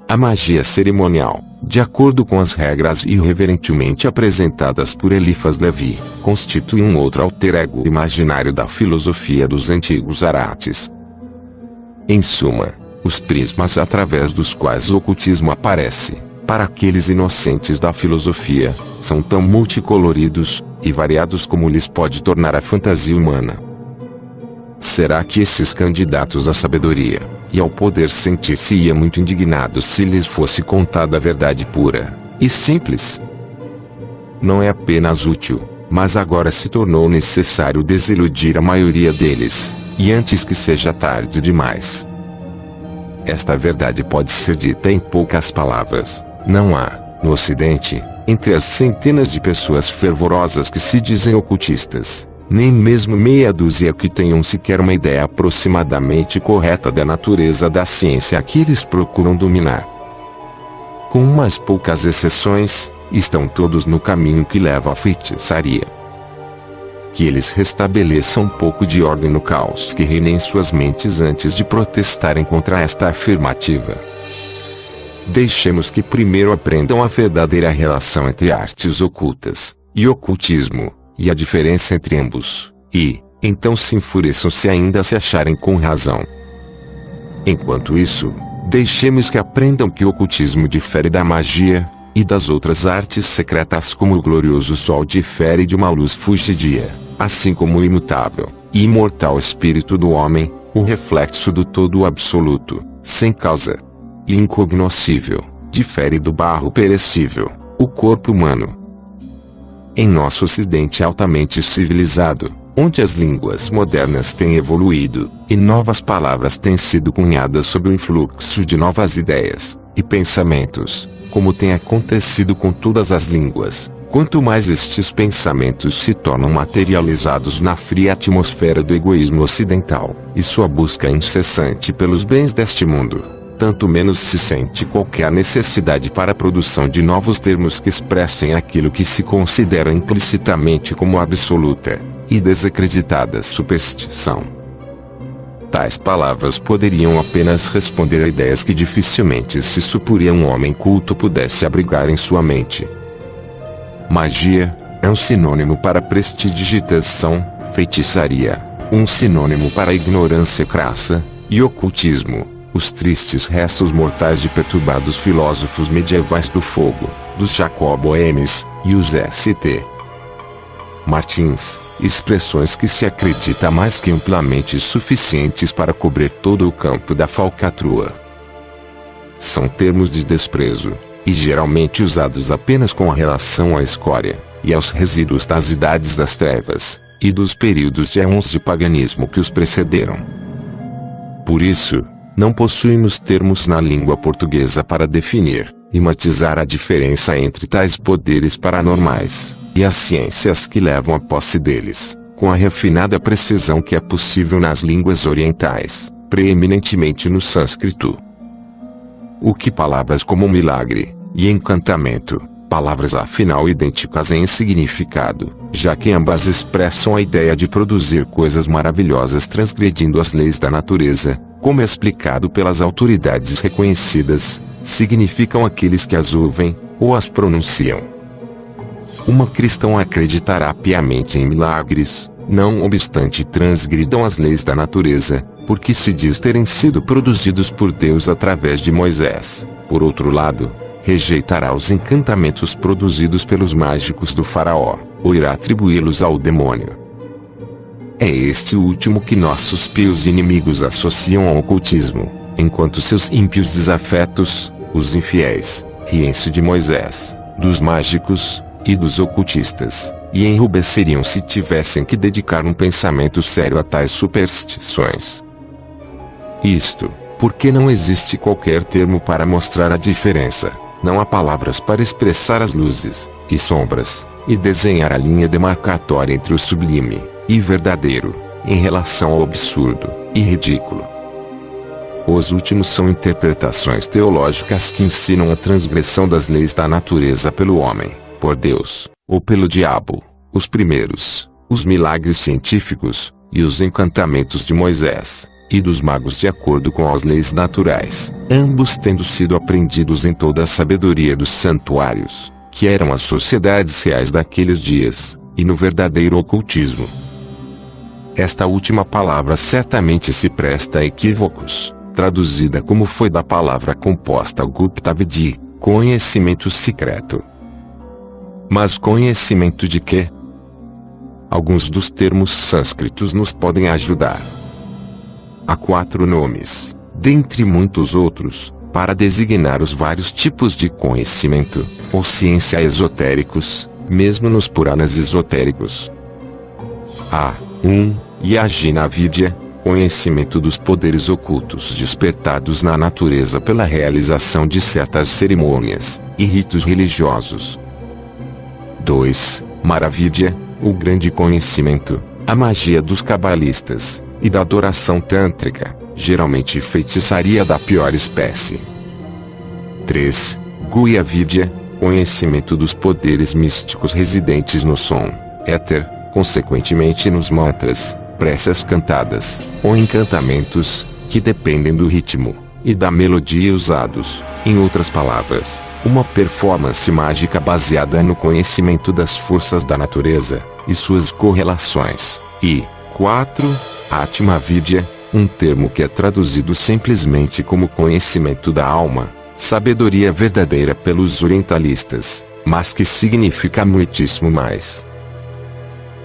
A magia cerimonial, de acordo com as regras irreverentemente apresentadas por Eliphas Levi, constitui um outro alter ego imaginário da filosofia dos antigos Arates. Em suma, os prismas através dos quais o ocultismo aparece, para aqueles inocentes da filosofia, são tão multicoloridos e variados como lhes pode tornar a fantasia humana. Será que esses candidatos à sabedoria e ao poder sentir-se-ia muito indignados se lhes fosse contada a verdade pura e simples? Não é apenas útil, mas agora se tornou necessário desiludir a maioria deles, e antes que seja tarde demais. Esta verdade pode ser dita em poucas palavras. Não há, no Ocidente, entre as centenas de pessoas fervorosas que se dizem ocultistas, nem mesmo meia dúzia que tenham sequer uma ideia aproximadamente correta da natureza da ciência que eles procuram dominar. Com umas poucas exceções, estão todos no caminho que leva à feitiçaria. Que eles restabeleçam um pouco de ordem no caos que reina em suas mentes antes de protestarem contra esta afirmativa. Deixemos que primeiro aprendam a verdadeira relação entre artes ocultas e ocultismo, e a diferença entre ambos, e, então se enfureçam se ainda se acharem com razão. Enquanto isso, deixemos que aprendam que o ocultismo difere da magia, e das outras artes secretas como o glorioso sol difere de uma luz fugidia, assim como o imutável e imortal espírito do homem, o reflexo do todo absoluto, sem causa e incognoscível, difere do barro perecível, o corpo humano. Em nosso ocidente altamente civilizado, onde as línguas modernas têm evoluído, e novas palavras têm sido cunhadas sob o influxo de novas ideias e pensamentos, como tem acontecido com todas as línguas, quanto mais estes pensamentos se tornam materializados na fria atmosfera do egoísmo ocidental, e sua busca incessante pelos bens deste mundo, tanto menos se sente qualquer necessidade para a produção de novos termos que expressem aquilo que se considera implicitamente como absoluta e desacreditada superstição. Tais palavras poderiam apenas responder a ideias que dificilmente se suporia um homem culto pudesse abrigar em sua mente. Magia é um sinônimo para prestidigitação, feitiçaria, um sinônimo para ignorância crassa, e ocultismo, os tristes restos mortais de perturbados filósofos medievais do fogo, dos Jacobo Emes e os St. Martins, expressões que se acredita mais que amplamente suficientes para cobrir todo o campo da falcatrua. São termos de desprezo, e geralmente usados apenas com relação à escória, e aos resíduos das idades das trevas, e dos períodos de éons de paganismo que os precederam. Por isso, não possuímos termos na língua portuguesa para definir e matizar a diferença entre tais poderes paranormais e as ciências que levam a posse deles, com a refinada precisão que é possível nas línguas orientais, preeminentemente no sânscrito. O que palavras como milagre e encantamento, palavras afinal idênticas em significado, já que ambas expressam a ideia de produzir coisas maravilhosas transgredindo as leis da natureza, como é explicado pelas autoridades reconhecidas, significam aqueles que as ouvem ou as pronunciam. Uma cristã acreditará piamente em milagres, não obstante transgridam as leis da natureza, porque se diz terem sido produzidos por Deus através de Moisés. Por outro lado, rejeitará os encantamentos produzidos pelos mágicos do faraó, ou irá atribuí-los ao demônio. É este último que nossos pios inimigos associam ao ocultismo, enquanto seus ímpios desafetos, os infiéis, riem-se de Moisés, dos mágicos e dos ocultistas, e enrubesceriam se tivessem que dedicar um pensamento sério a tais superstições. Isto, porque não existe qualquer termo para mostrar a diferença, não há palavras para expressar as luzes e sombras, e desenhar a linha demarcatória entre o sublime e verdadeiro, em relação ao absurdo e ridículo. Os últimos são interpretações teológicas que ensinam a transgressão das leis da natureza pelo homem, por Deus, ou pelo diabo. Os primeiros, os milagres científicos, e os encantamentos de Moisés, e dos magos de acordo com as leis naturais, ambos tendo sido aprendidos em toda a sabedoria dos santuários, que eram as sociedades reais daqueles dias, e no verdadeiro ocultismo. Esta última palavra certamente se presta a equívocos, traduzida como foi da palavra composta Gupta Vidi, conhecimento secreto. Mas conhecimento de quê? Alguns dos termos sânscritos nos podem ajudar. Há 4 nomes, dentre muitos outros, para designar os vários tipos de conhecimento, ou ciência esotéricos, mesmo nos Puranas esotéricos. A. 1. Yajna Vidya, conhecimento dos poderes ocultos despertados na natureza pela realização de certas cerimônias e ritos religiosos. 2. Maravidya, o grande conhecimento, a magia dos cabalistas, e da adoração tântrica, geralmente feitiçaria da pior espécie. 3. Guhya-vidya, conhecimento dos poderes místicos residentes no som, éter, consequentemente nos mantras, preces cantadas, ou encantamentos, que dependem do ritmo e da melodia usados, em outras palavras, uma performance mágica baseada no conhecimento das forças da natureza e suas correlações. E 4. Atma-vidya, um termo que é traduzido simplesmente como conhecimento da alma, sabedoria verdadeira pelos orientalistas, mas que significa muitíssimo mais.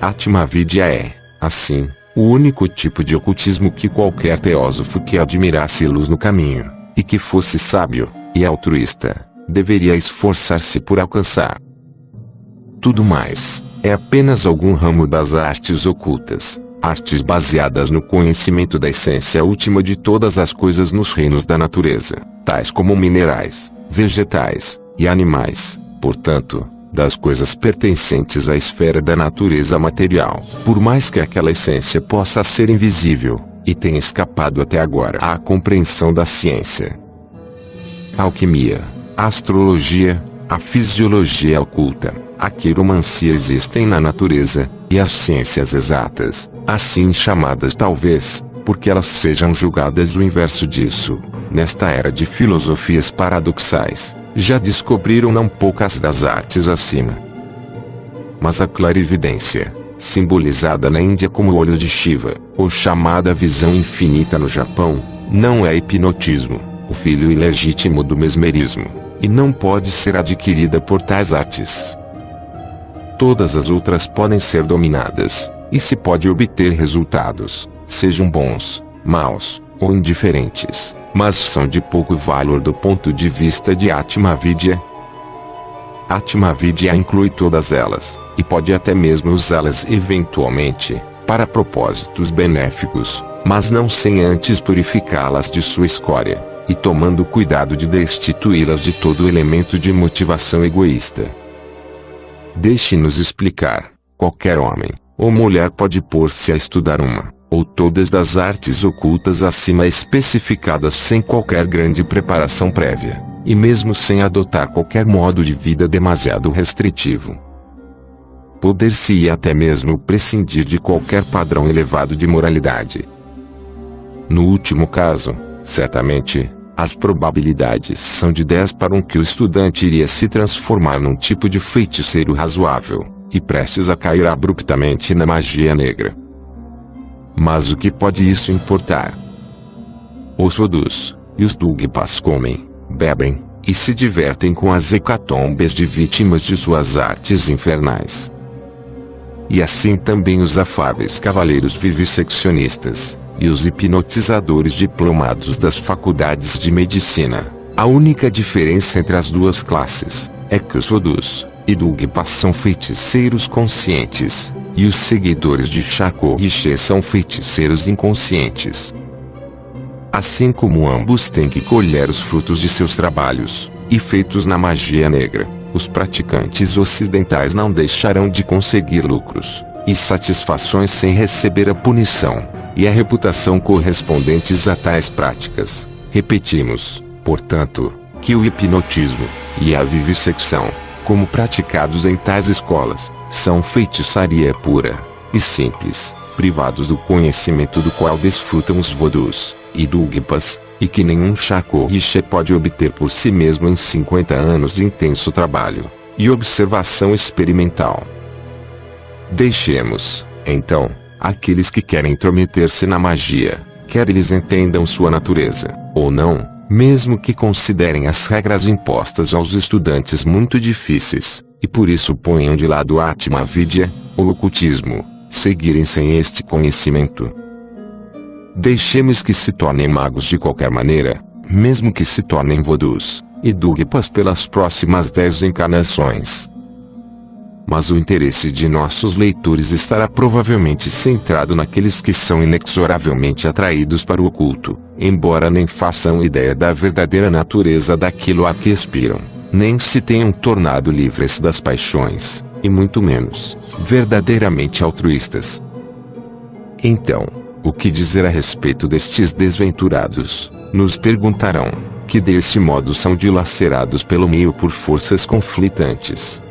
Atma-vidya é, assim, o único tipo de ocultismo que qualquer teósofo que admirasse luz no caminho, e que fosse sábio e altruísta, deveria esforçar-se por alcançar. Tudo mais é apenas algum ramo das artes ocultas, artes baseadas no conhecimento da essência última de todas as coisas nos reinos da natureza, tais como minerais, vegetais e animais, portanto, das coisas pertencentes à esfera da natureza material, por mais que aquela essência possa ser invisível, e tenha escapado até agora à compreensão da ciência. A alquimia, a astrologia, a fisiologia oculta, a quiromancia existem na natureza, e as ciências exatas, assim chamadas talvez, porque elas sejam julgadas o inverso disso, nesta era de filosofias paradoxais, já descobriram não poucas das artes acima. Mas a clarividência, simbolizada na Índia como o olho de Shiva, ou chamada visão infinita no Japão, não é hipnotismo, o filho ilegítimo do mesmerismo, e não pode ser adquirida por tais artes. Todas as outras podem ser dominadas, e se pode obter resultados, sejam bons, maus, ou indiferentes, mas são de pouco valor do ponto de vista de Atma-vidya. Atma-vidya inclui todas elas, e pode até mesmo usá-las eventualmente, para propósitos benéficos, mas não sem antes purificá-las de sua escória, e tomando cuidado de destituí-las de todo elemento de motivação egoísta. Deixe-nos explicar, qualquer homem ou mulher pode pôr-se a estudar uma ou todas das artes ocultas acima especificadas sem qualquer grande preparação prévia, e mesmo sem adotar qualquer modo de vida demasiado restritivo. Poder-se-ia até mesmo prescindir de qualquer padrão elevado de moralidade. No último caso, certamente, as probabilidades são de 10 para 1 que o estudante iria se transformar num tipo de feiticeiro razoável, e prestes a cair abruptamente na magia negra. Mas o que pode isso importar? Os vodus e os tulgipas comem, bebem, e se divertem com as hecatombes de vítimas de suas artes infernais. E assim também os afáveis cavaleiros vivisseccionistas, e os hipnotizadores diplomados das faculdades de medicina. A única diferença entre as duas classes é que os vodus e tulgipas são feiticeiros conscientes, e os seguidores de Shakur Rishi são feiticeiros inconscientes. Assim como ambos têm que colher os frutos de seus trabalhos, e feitos na magia negra, os praticantes ocidentais não deixarão de conseguir lucros e satisfações sem receber a punição e a reputação correspondentes a tais práticas. Repetimos, portanto, que o hipnotismo e a vivissecção, como praticados em tais escolas, são feitiçaria pura e simples, privados do conhecimento do qual desfrutam os vodus e tulgipas, e que nenhum Shakur Rishi pode obter por si mesmo em 50 anos de intenso trabalho e observação experimental. Deixemos, então, aqueles que querem intrometer-se na magia, quer eles entendam sua natureza, ou não, mesmo que considerem as regras impostas aos estudantes muito difíceis, e por isso ponham de lado a Atma-vidya, ou ocultismo, seguirem sem este conhecimento. Deixemos que se tornem magos de qualquer maneira, mesmo que se tornem vodus e tulgipas pelas próximas 10 encarnações. Mas o interesse de nossos leitores estará provavelmente centrado naqueles que são inexoravelmente atraídos para o oculto, embora nem façam ideia da verdadeira natureza daquilo a que aspiram, nem se tenham tornado livres das paixões, e muito menos, verdadeiramente altruístas. Então, o que dizer a respeito destes desventurados? Nos perguntarão, que desse modo são dilacerados pelo meio por forças conflitantes.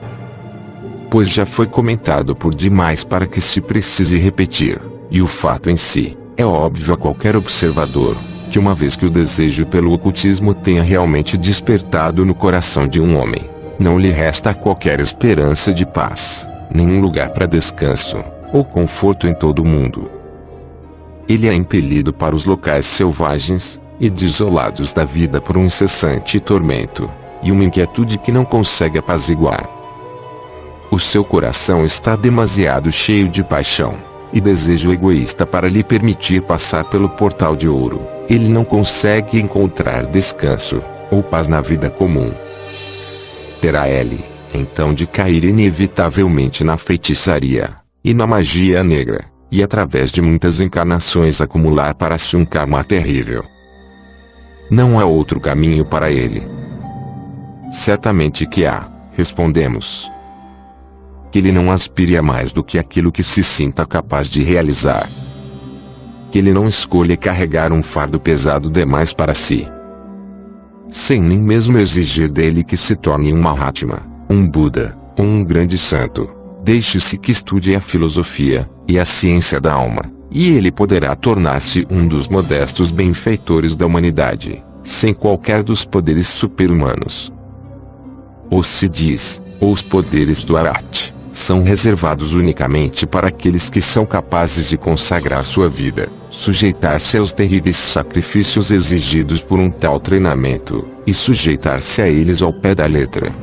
Pois já foi comentado por demais para que se precise repetir, e o fato em si, é óbvio a qualquer observador, que uma vez que o desejo pelo ocultismo tenha realmente despertado no coração de um homem, não lhe resta qualquer esperança de paz, nenhum lugar para descanso, ou conforto em todo o mundo. Ele é impelido para os locais selvagens e desolados da vida por um incessante tormento, e uma inquietude que não consegue apaziguar. O seu coração está demasiado cheio de paixão e desejo egoísta para lhe permitir passar pelo portal de ouro. Ele não consegue encontrar descanso ou paz na vida comum. Terá ele, então, de cair inevitavelmente na feitiçaria e na magia negra, e através de muitas encarnações acumular para si um karma terrível. Não há outro caminho para ele. Certamente que há, respondemos. Que ele não aspire a mais do que aquilo que se sinta capaz de realizar. Que ele não escolha carregar um fardo pesado demais para si, sem nem mesmo exigir dele que se torne um Mahatma, um Buda, ou um grande santo. Deixe-se que estude a filosofia e a ciência da alma, e ele poderá tornar-se um dos modestos benfeitores da humanidade, sem qualquer dos poderes super-humanos. Ou se diz, ou os poderes do Arat são reservados unicamente para aqueles que são capazes de consagrar sua vida, sujeitar-se aos terríveis sacrifícios exigidos por um tal treinamento, e sujeitar-se a eles ao pé da letra.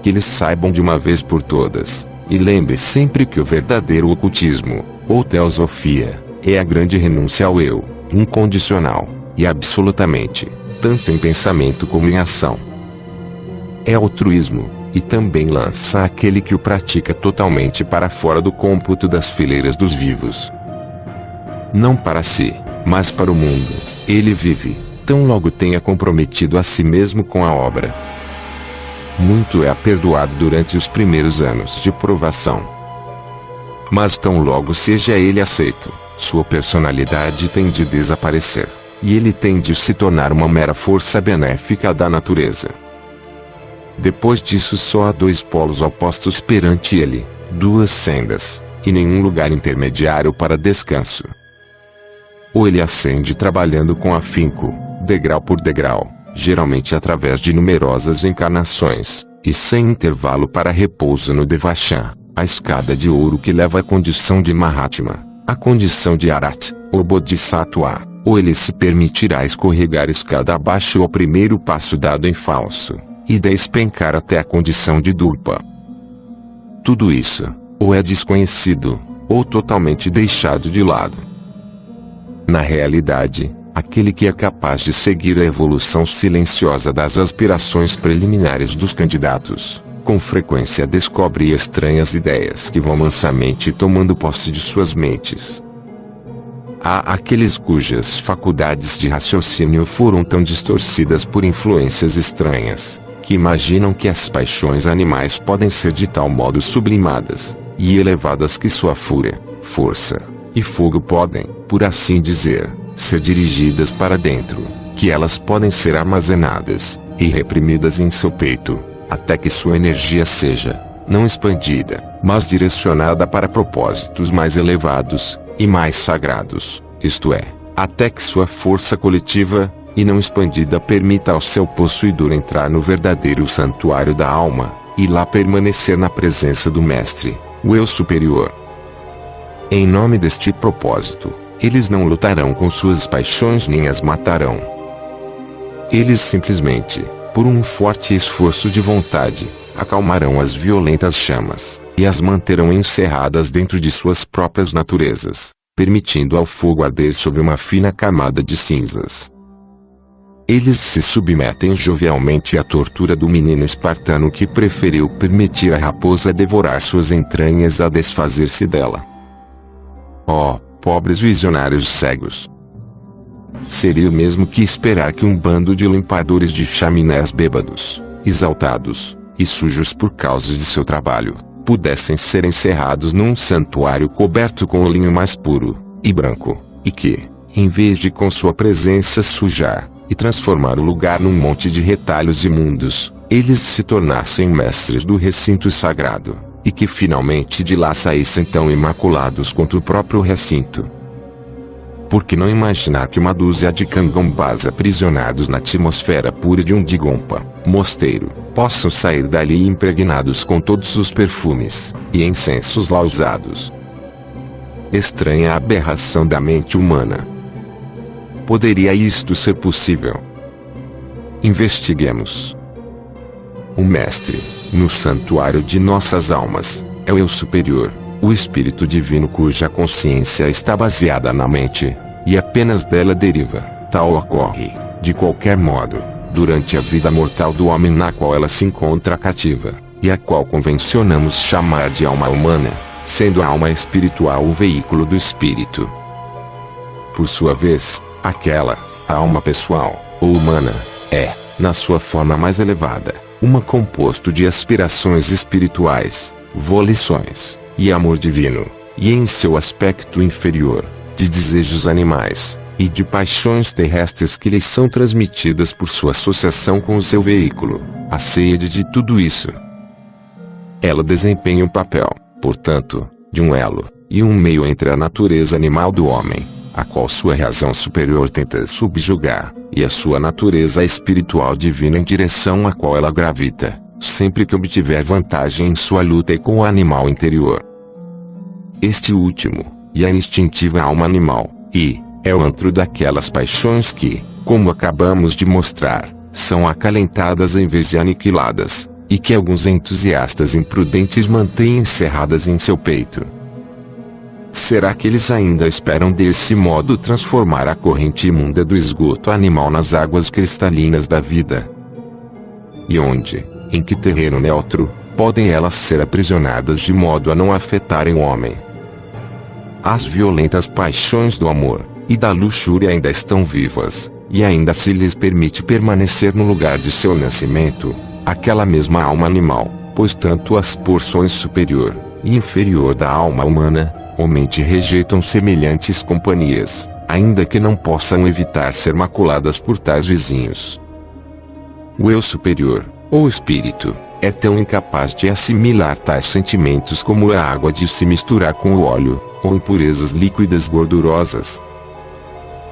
Que eles saibam de uma vez por todas, e lembre sempre que o verdadeiro ocultismo, ou teosofia, é a grande renúncia ao eu, incondicional, e absolutamente, tanto em pensamento como em ação. É altruísmo, e também lança aquele que o pratica totalmente para fora do cômputo das fileiras dos vivos. Não para si, mas para o mundo, ele vive, tão logo tenha comprometido a si mesmo com a obra. Muito é aperdoado durante os primeiros anos de provação. Mas tão logo seja ele aceito, sua personalidade tem de desaparecer, e ele tem de se tornar uma mera força benéfica da natureza. Depois disso só há dois polos opostos perante ele, duas sendas, e nenhum lugar intermediário para descanso. Ou ele ascende trabalhando com afinco, degrau por degrau, geralmente através de numerosas encarnações, e sem intervalo para repouso no Devachan, a escada de ouro que leva à condição de Mahatma, a condição de Arat, ou Bodhisattva, ou ele se permitirá escorregar escada abaixo ao primeiro passo dado em falso, e despencar até a condição de Dulpa. Tudo isso, ou é desconhecido, ou totalmente deixado de lado. Na realidade, aquele que é capaz de seguir a evolução silenciosa das aspirações preliminares dos candidatos, com frequência descobre estranhas ideias que vão mansamente tomando posse de suas mentes. Há aqueles cujas faculdades de raciocínio foram tão distorcidas por influências estranhas, que imaginam que as paixões animais podem ser de tal modo sublimadas e elevadas que sua fúria, força e fogo podem, por assim dizer, ser dirigidas para dentro, que elas podem ser armazenadas e reprimidas em seu peito, até que sua energia seja, não expandida, mas direcionada para propósitos mais elevados e mais sagrados, isto é, até que sua força coletiva, e não expandida, permita ao seu possuidor entrar no verdadeiro santuário da alma, e lá permanecer na presença do Mestre, o Eu Superior. Em nome deste propósito, eles não lutarão com suas paixões nem as matarão. Eles simplesmente, por um forte esforço de vontade, acalmarão as violentas chamas, e as manterão encerradas dentro de suas próprias naturezas, permitindo ao fogo arder sobre uma fina camada de cinzas. Eles se submetem jovialmente à tortura do menino espartano que preferiu permitir a raposa devorar suas entranhas a desfazer-se dela. Oh, pobres visionários cegos! Seria o mesmo que esperar que um bando de limpadores de chaminés bêbados, exaltados e sujos por causa de seu trabalho, pudessem ser encerrados num santuário coberto com o linho mais puro e branco, e que, em vez de com sua presença sujar e transformar o lugar num monte de retalhos imundos, eles se tornassem mestres do recinto sagrado, e que finalmente de lá saíssem tão imaculados quanto o próprio recinto. Por que não imaginar que uma dúzia de cangombás aprisionados na atmosfera pura de um digompa, mosteiro, possam sair dali impregnados com todos os perfumes e incensos lá usados? Estranha aberração da mente humana. Poderia isto ser possível? Investiguemos. O Mestre, no santuário de nossas almas, é o Eu Superior, o Espírito Divino cuja consciência está baseada na mente, e apenas dela deriva. Tal ocorre, de qualquer modo, durante a vida mortal do homem na qual ela se encontra cativa, e a qual convencionamos chamar de alma humana, sendo a alma espiritual o veículo do espírito. Por sua vez, aquela, a alma pessoal, ou humana, é, na sua forma mais elevada, uma composto de aspirações espirituais, volições e amor divino, e em seu aspecto inferior, de desejos animais e de paixões terrestres que lhes são transmitidas por sua associação com o seu veículo, a sede de tudo isso. Ela desempenha um papel, portanto, de um elo e um meio entre a natureza animal do homem, a qual sua razão superior tenta subjugar, e a sua natureza espiritual divina em direção à qual ela gravita, sempre que obtiver vantagem em sua luta com o animal interior. Este último, e a instintiva alma animal, é o antro daquelas paixões que, como acabamos de mostrar, são acalentadas em vez de aniquiladas, e que alguns entusiastas imprudentes mantêm encerradas em seu peito. Será que eles ainda esperam desse modo transformar a corrente imunda do esgoto animal nas águas cristalinas da vida? E onde, em que terreno neutro, podem elas ser aprisionadas de modo a não afetarem o homem? As violentas paixões do amor e da luxúria ainda estão vivas, e ainda se lhes permite permanecer no lugar de seu nascimento, aquela mesma alma animal, pois tanto as porções superior e inferior da alma humana, mente rejeitam semelhantes companhias, ainda que não possam evitar ser maculadas por tais vizinhos. O Eu Superior, ou Espírito, é tão incapaz de assimilar tais sentimentos como a água de se misturar com o óleo, ou impurezas líquidas gordurosas.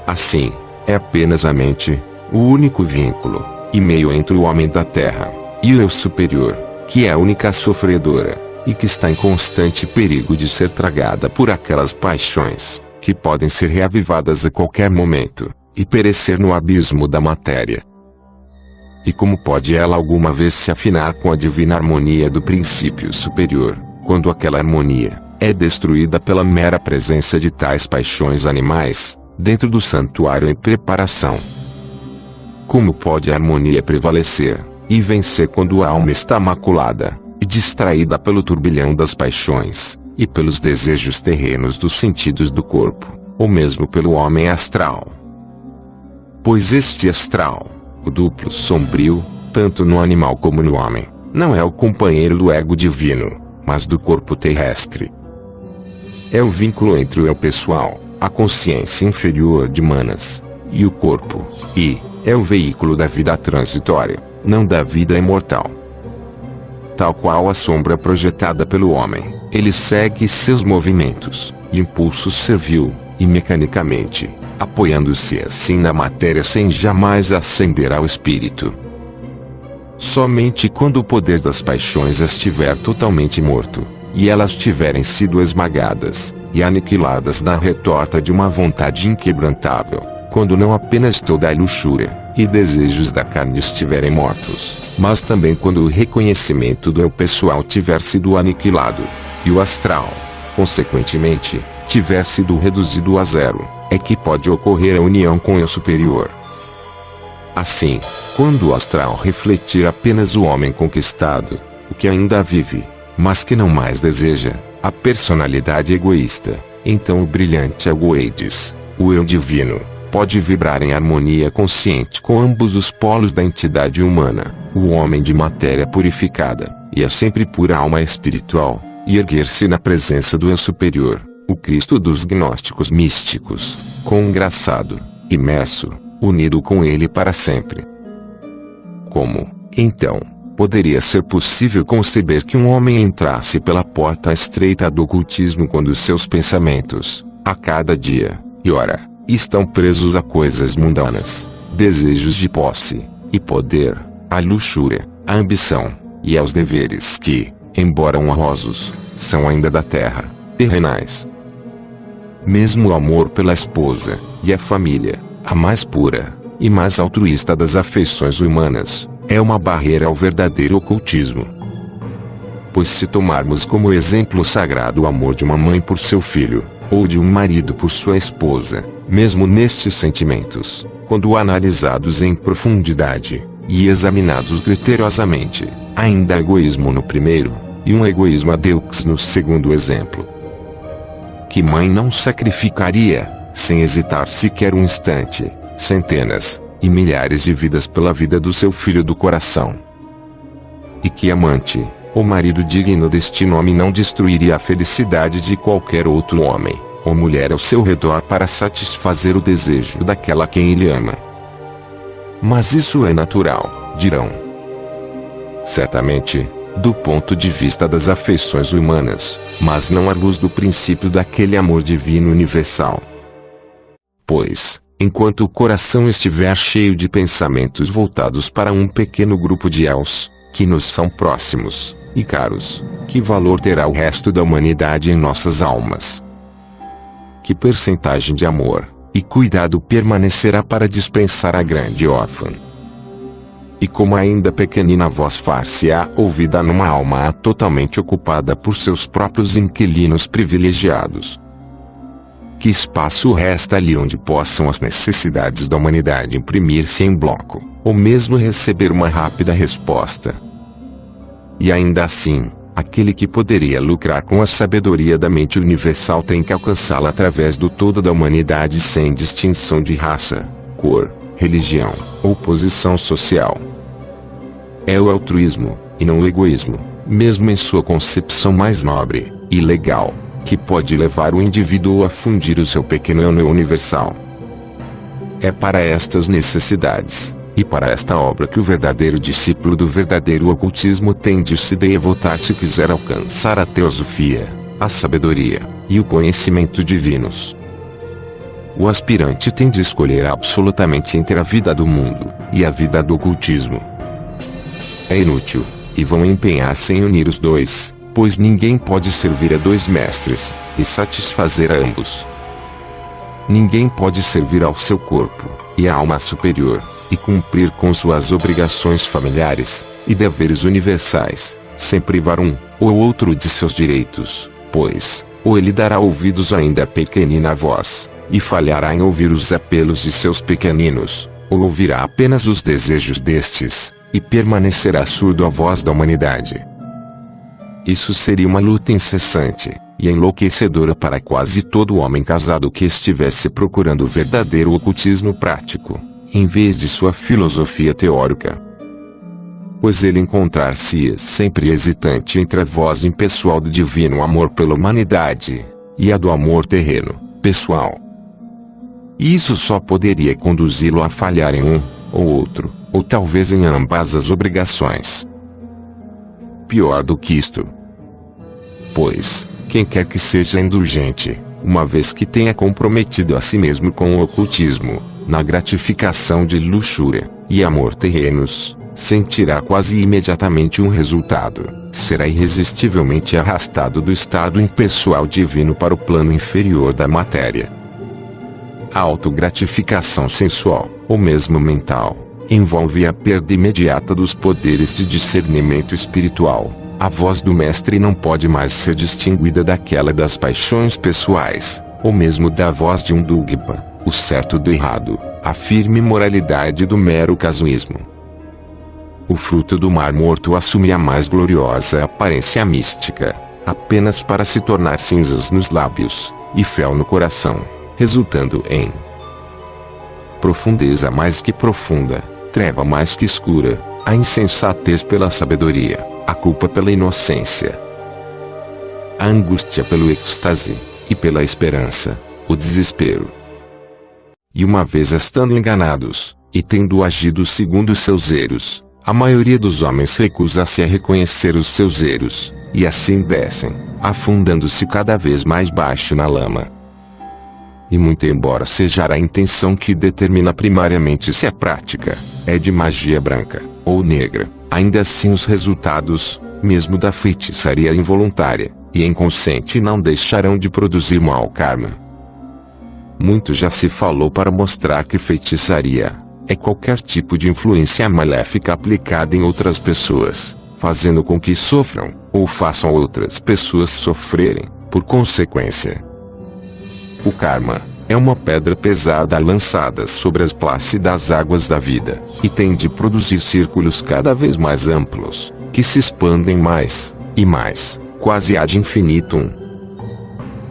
Assim, é apenas a mente, o único vínculo e meio entre o homem da terra e o Eu Superior, que é a única sofredora, e que está em constante perigo de ser tragada por aquelas paixões, que podem ser reavivadas a qualquer momento, e perecer no abismo da matéria. E como pode ela alguma vez se afinar com a divina harmonia do princípio superior, quando aquela harmonia é destruída pela mera presença de tais paixões animais, dentro do santuário em preparação? Como pode a harmonia prevalecer e vencer quando a alma está maculada e distraída pelo turbilhão das paixões, e pelos desejos terrenos dos sentidos do corpo, ou mesmo pelo homem astral? Pois este astral, o duplo sombrio, tanto no animal como no homem, não é o companheiro do ego divino, mas do corpo terrestre. É o vínculo entre o eu pessoal, a consciência inferior de Manas, e o corpo, e é o veículo da vida transitória, não da vida imortal. Tal qual a sombra projetada pelo homem, ele segue seus movimentos, impulsos servil, e mecanicamente, apoiando-se assim na matéria sem jamais ascender ao espírito. Somente quando o poder das paixões estiver totalmente morto, e elas tiverem sido esmagadas e aniquiladas na retorta de uma vontade inquebrantável, quando não apenas toda a luxúria e desejos da carne estiverem mortos, mas também quando o reconhecimento do eu pessoal tiver sido aniquilado, e o astral, consequentemente, tiver sido reduzido a zero, é que pode ocorrer a união com o eu superior. Assim, quando o astral refletir apenas o homem conquistado, o que ainda vive, mas que não mais deseja, a personalidade egoísta, então o brilhante ego-eides, o eu divino, pode vibrar em harmonia consciente com ambos os polos da entidade humana, o homem de matéria purificada, e a sempre pura alma espiritual, e erguer-se na presença do eu superior, o Cristo dos gnósticos místicos, congraçado, imerso, unido com ele para sempre. Como, então, poderia ser possível conceber que um homem entrasse pela porta estreita do ocultismo quando seus pensamentos, a cada dia, e hora, estão presos a coisas mundanas, desejos de posse, e poder, à luxúria, à ambição, e aos deveres que, embora honrosos, são ainda da terra, terrenais. Mesmo o amor pela esposa, e a família, a mais pura, e mais altruísta das afeições humanas, é uma barreira ao verdadeiro ocultismo. Pois se tomarmos como exemplo sagrado o amor de uma mãe por seu filho, ou de um marido por sua esposa, mesmo nestes sentimentos, quando analisados em profundidade, e examinados criteriosamente, ainda há egoísmo no primeiro, e um egoísmo a Deus no segundo exemplo. Que mãe não sacrificaria, sem hesitar sequer um instante, centenas e milhares de vidas pela vida do seu filho do coração? E que amante, ou marido digno deste nome não destruiria a felicidade de qualquer outro homem, ou mulher ao seu redor para satisfazer o desejo daquela a quem ele ama? Mas isso é natural, dirão. Certamente, do ponto de vista das afeições humanas, mas não à luz do princípio daquele amor divino universal. Pois, enquanto o coração estiver cheio de pensamentos voltados para um pequeno grupo de eus, que nos são próximos e caros, que valor terá o resto da humanidade em nossas almas? Que percentagem de amor e cuidado permanecerá para dispensar a grande órfã? E como ainda pequenina voz far-se-á ouvida numa alma totalmente ocupada por seus próprios inquilinos privilegiados? Que espaço resta ali onde possam as necessidades da humanidade imprimir-se em bloco, ou mesmo receber uma rápida resposta? E ainda assim, aquele que poderia lucrar com a sabedoria da mente universal tem que alcançá-la através do todo da humanidade sem distinção de raça, cor, religião ou posição social. É o altruísmo, e não o egoísmo, mesmo em sua concepção mais nobre e legal, que pode levar o indivíduo a fundir o seu pequeno eu no universal. É para estas necessidades, e para esta obra que o verdadeiro discípulo do verdadeiro ocultismo tem de se devotar se quiser alcançar a teosofia, a sabedoria e o conhecimento divinos. O aspirante tem de escolher absolutamente entre a vida do mundo e a vida do ocultismo. É inútil, e vão empenhar-se em unir os dois, pois ninguém pode servir a dois mestres e satisfazer a ambos. Ninguém pode servir ao seu corpo e à alma superior e cumprir com suas obrigações familiares e deveres universais, sem privar um ou outro de seus direitos, pois, ou ele dará ouvidos ainda à pequenina voz, e falhará em ouvir os apelos de seus pequeninos, ou ouvirá apenas os desejos destes, e permanecerá surdo à voz da humanidade. Isso seria uma luta incessante e enlouquecedora para quase todo homem casado que estivesse procurando o verdadeiro ocultismo prático, em vez de sua filosofia teórica. Pois ele encontrar-se sempre hesitante entre a voz impessoal do divino amor pela humanidade e a do amor terreno, pessoal. E isso só poderia conduzi-lo a falhar em um ou outro, ou talvez em ambas as obrigações. Pior do que isto. Pois, quem quer que seja indulgente, uma vez que tenha comprometido a si mesmo com o ocultismo, na gratificação de luxúria e amor terrenos, sentirá quase imediatamente um resultado: será irresistivelmente arrastado do estado impessoal divino para o plano inferior da matéria. A autogratificação sensual, ou mesmo mental, envolve a perda imediata dos poderes de discernimento espiritual. A voz do mestre não pode mais ser distinguida daquela das paixões pessoais, ou mesmo da voz de um dogma, o certo do errado, a firme moralidade do mero casuísmo. O fruto do Mar Morto assume a mais gloriosa aparência mística, apenas para se tornar cinzas nos lábios, e fel no coração, resultando em profundeza mais que profunda, treva mais que escura, a insensatez pela sabedoria, a culpa pela inocência, a angústia pelo êxtase, e pela esperança, o desespero. E uma vez estando enganados, e tendo agido segundo seus erros, a maioria dos homens recusa-se a reconhecer os seus erros, e assim descem, afundando-se cada vez mais baixo na lama. E muito embora seja a intenção que determina primariamente se a prática é de magia branca ou negra, ainda assim os resultados, mesmo da feitiçaria involuntária e inconsciente, não deixarão de produzir mau karma. Muito já se falou para mostrar que feitiçaria é qualquer tipo de influência maléfica aplicada em outras pessoas, fazendo com que sofram, ou façam outras pessoas sofrerem, por consequência. O karma é uma pedra pesada lançada sobre as plácidas águas da vida, e tem de produzir círculos cada vez mais amplos, que se expandem mais, e mais, quase ad infinitum.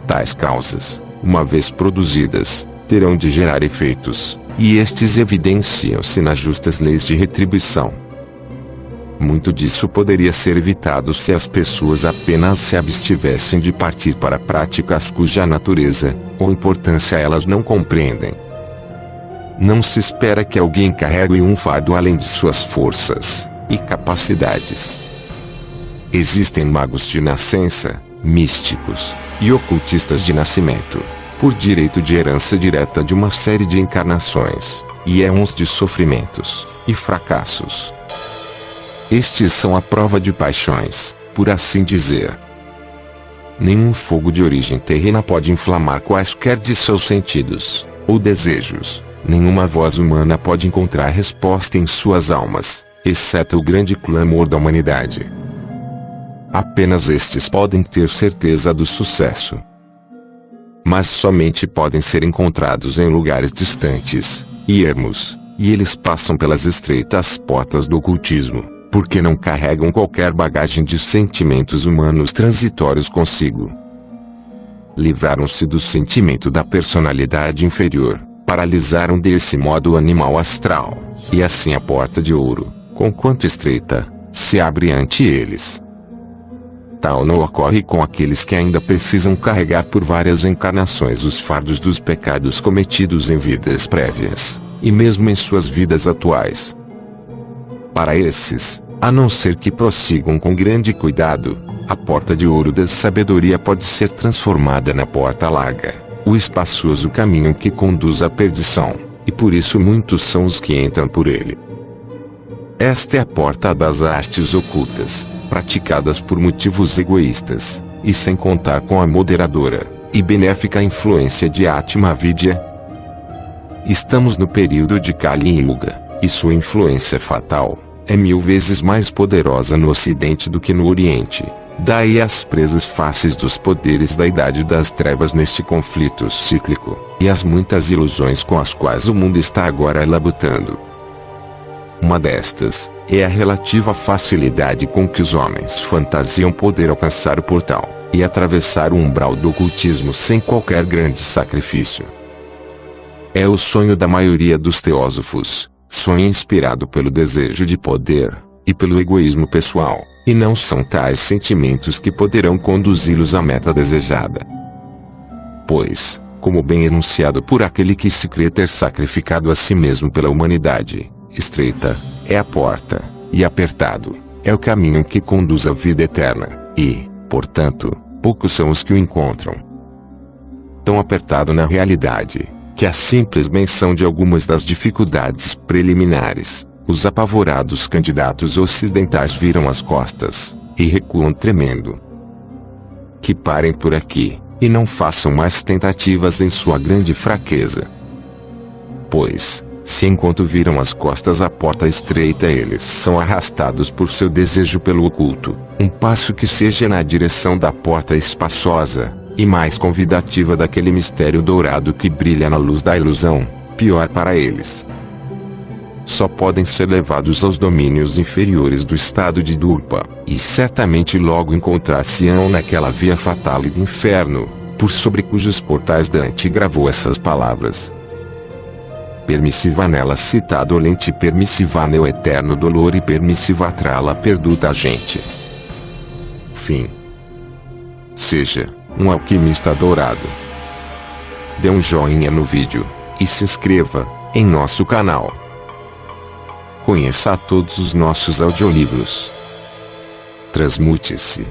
Tais causas, uma vez produzidas, terão de gerar efeitos, e estes evidenciam-se nas justas leis de retribuição. Muito disso poderia ser evitado se as pessoas apenas se abstivessem de partir para práticas cuja natureza ou importância elas não compreendem. Não se espera que alguém carregue um fardo além de suas forças e capacidades. Existem magos de nascença, místicos e ocultistas de nascimento, por direito de herança direta de uma série de encarnações, e éons de sofrimentos e fracassos. Estes são a prova de paixões, por assim dizer. Nenhum fogo de origem terrena pode inflamar quaisquer de seus sentidos, ou desejos. Nenhuma voz humana pode encontrar resposta em suas almas, exceto o grande clamor da humanidade. Apenas estes podem ter certeza do sucesso. Mas somente podem ser encontrados em lugares distantes, e ermos, e eles passam pelas estreitas portas do ocultismo, porque não carregam qualquer bagagem de sentimentos humanos transitórios consigo. Livraram-se do sentimento da personalidade inferior, paralisaram desse modo o animal astral, e assim a porta de ouro, conquanto estreita, se abre ante eles. Tal não ocorre com aqueles que ainda precisam carregar por várias encarnações os fardos dos pecados cometidos em vidas prévias, e mesmo em suas vidas atuais. Para esses, a não ser que prossigam com grande cuidado, a porta de ouro da sabedoria pode ser transformada na porta larga, o espaçoso caminho que conduz à perdição, e por isso muitos são os que entram por ele. Esta é a porta das artes ocultas, praticadas por motivos egoístas, e sem contar com a moderadora e benéfica influência de Atma Vidya. Estamos no período de Kali Yuga, e sua influência fatal é 1000 vezes mais poderosa no Ocidente do que no Oriente. Daí as presas faces dos poderes da Idade das Trevas neste conflito cíclico, e as muitas ilusões com as quais o mundo está agora labutando. Uma destas é a relativa facilidade com que os homens fantasiam poder alcançar o portal e atravessar o umbral do ocultismo sem qualquer grande sacrifício. É o sonho da maioria dos teósofos, sonho inspirado pelo desejo de poder e pelo egoísmo pessoal, e não são tais sentimentos que poderão conduzi-los à meta desejada. Pois, como bem enunciado por aquele que se crê ter sacrificado a si mesmo pela humanidade, estreita é a porta, e apertado é o caminho que conduz à vida eterna, e, portanto, poucos são os que o encontram. Tão apertado na realidade, que a simples menção de algumas das dificuldades preliminares, os apavorados candidatos ocidentais viram as costas, e recuam tremendo. Que parem por aqui, e não façam mais tentativas em sua grande fraqueza. Pois, se enquanto viram as costas à porta estreita eles são arrastados por seu desejo pelo oculto, um passo que seja na direção da porta espaçosa, e mais convidativa daquele mistério dourado que brilha na luz da ilusão, pior para eles. Só podem ser levados aos domínios inferiores do estado de Durpa, e certamente logo encontrar-se-ão naquela via fatal do inferno, por sobre cujos portais Dante gravou essas palavras. Permissiva nela cita dolente, permissiva neo eterno dolor e permissiva trala perduta a gente. Fim. Seja um alquimista dourado. Dê um joinha no vídeo e se inscreva em nosso canal. Conheça todos os nossos audiolivros. Transmute-se.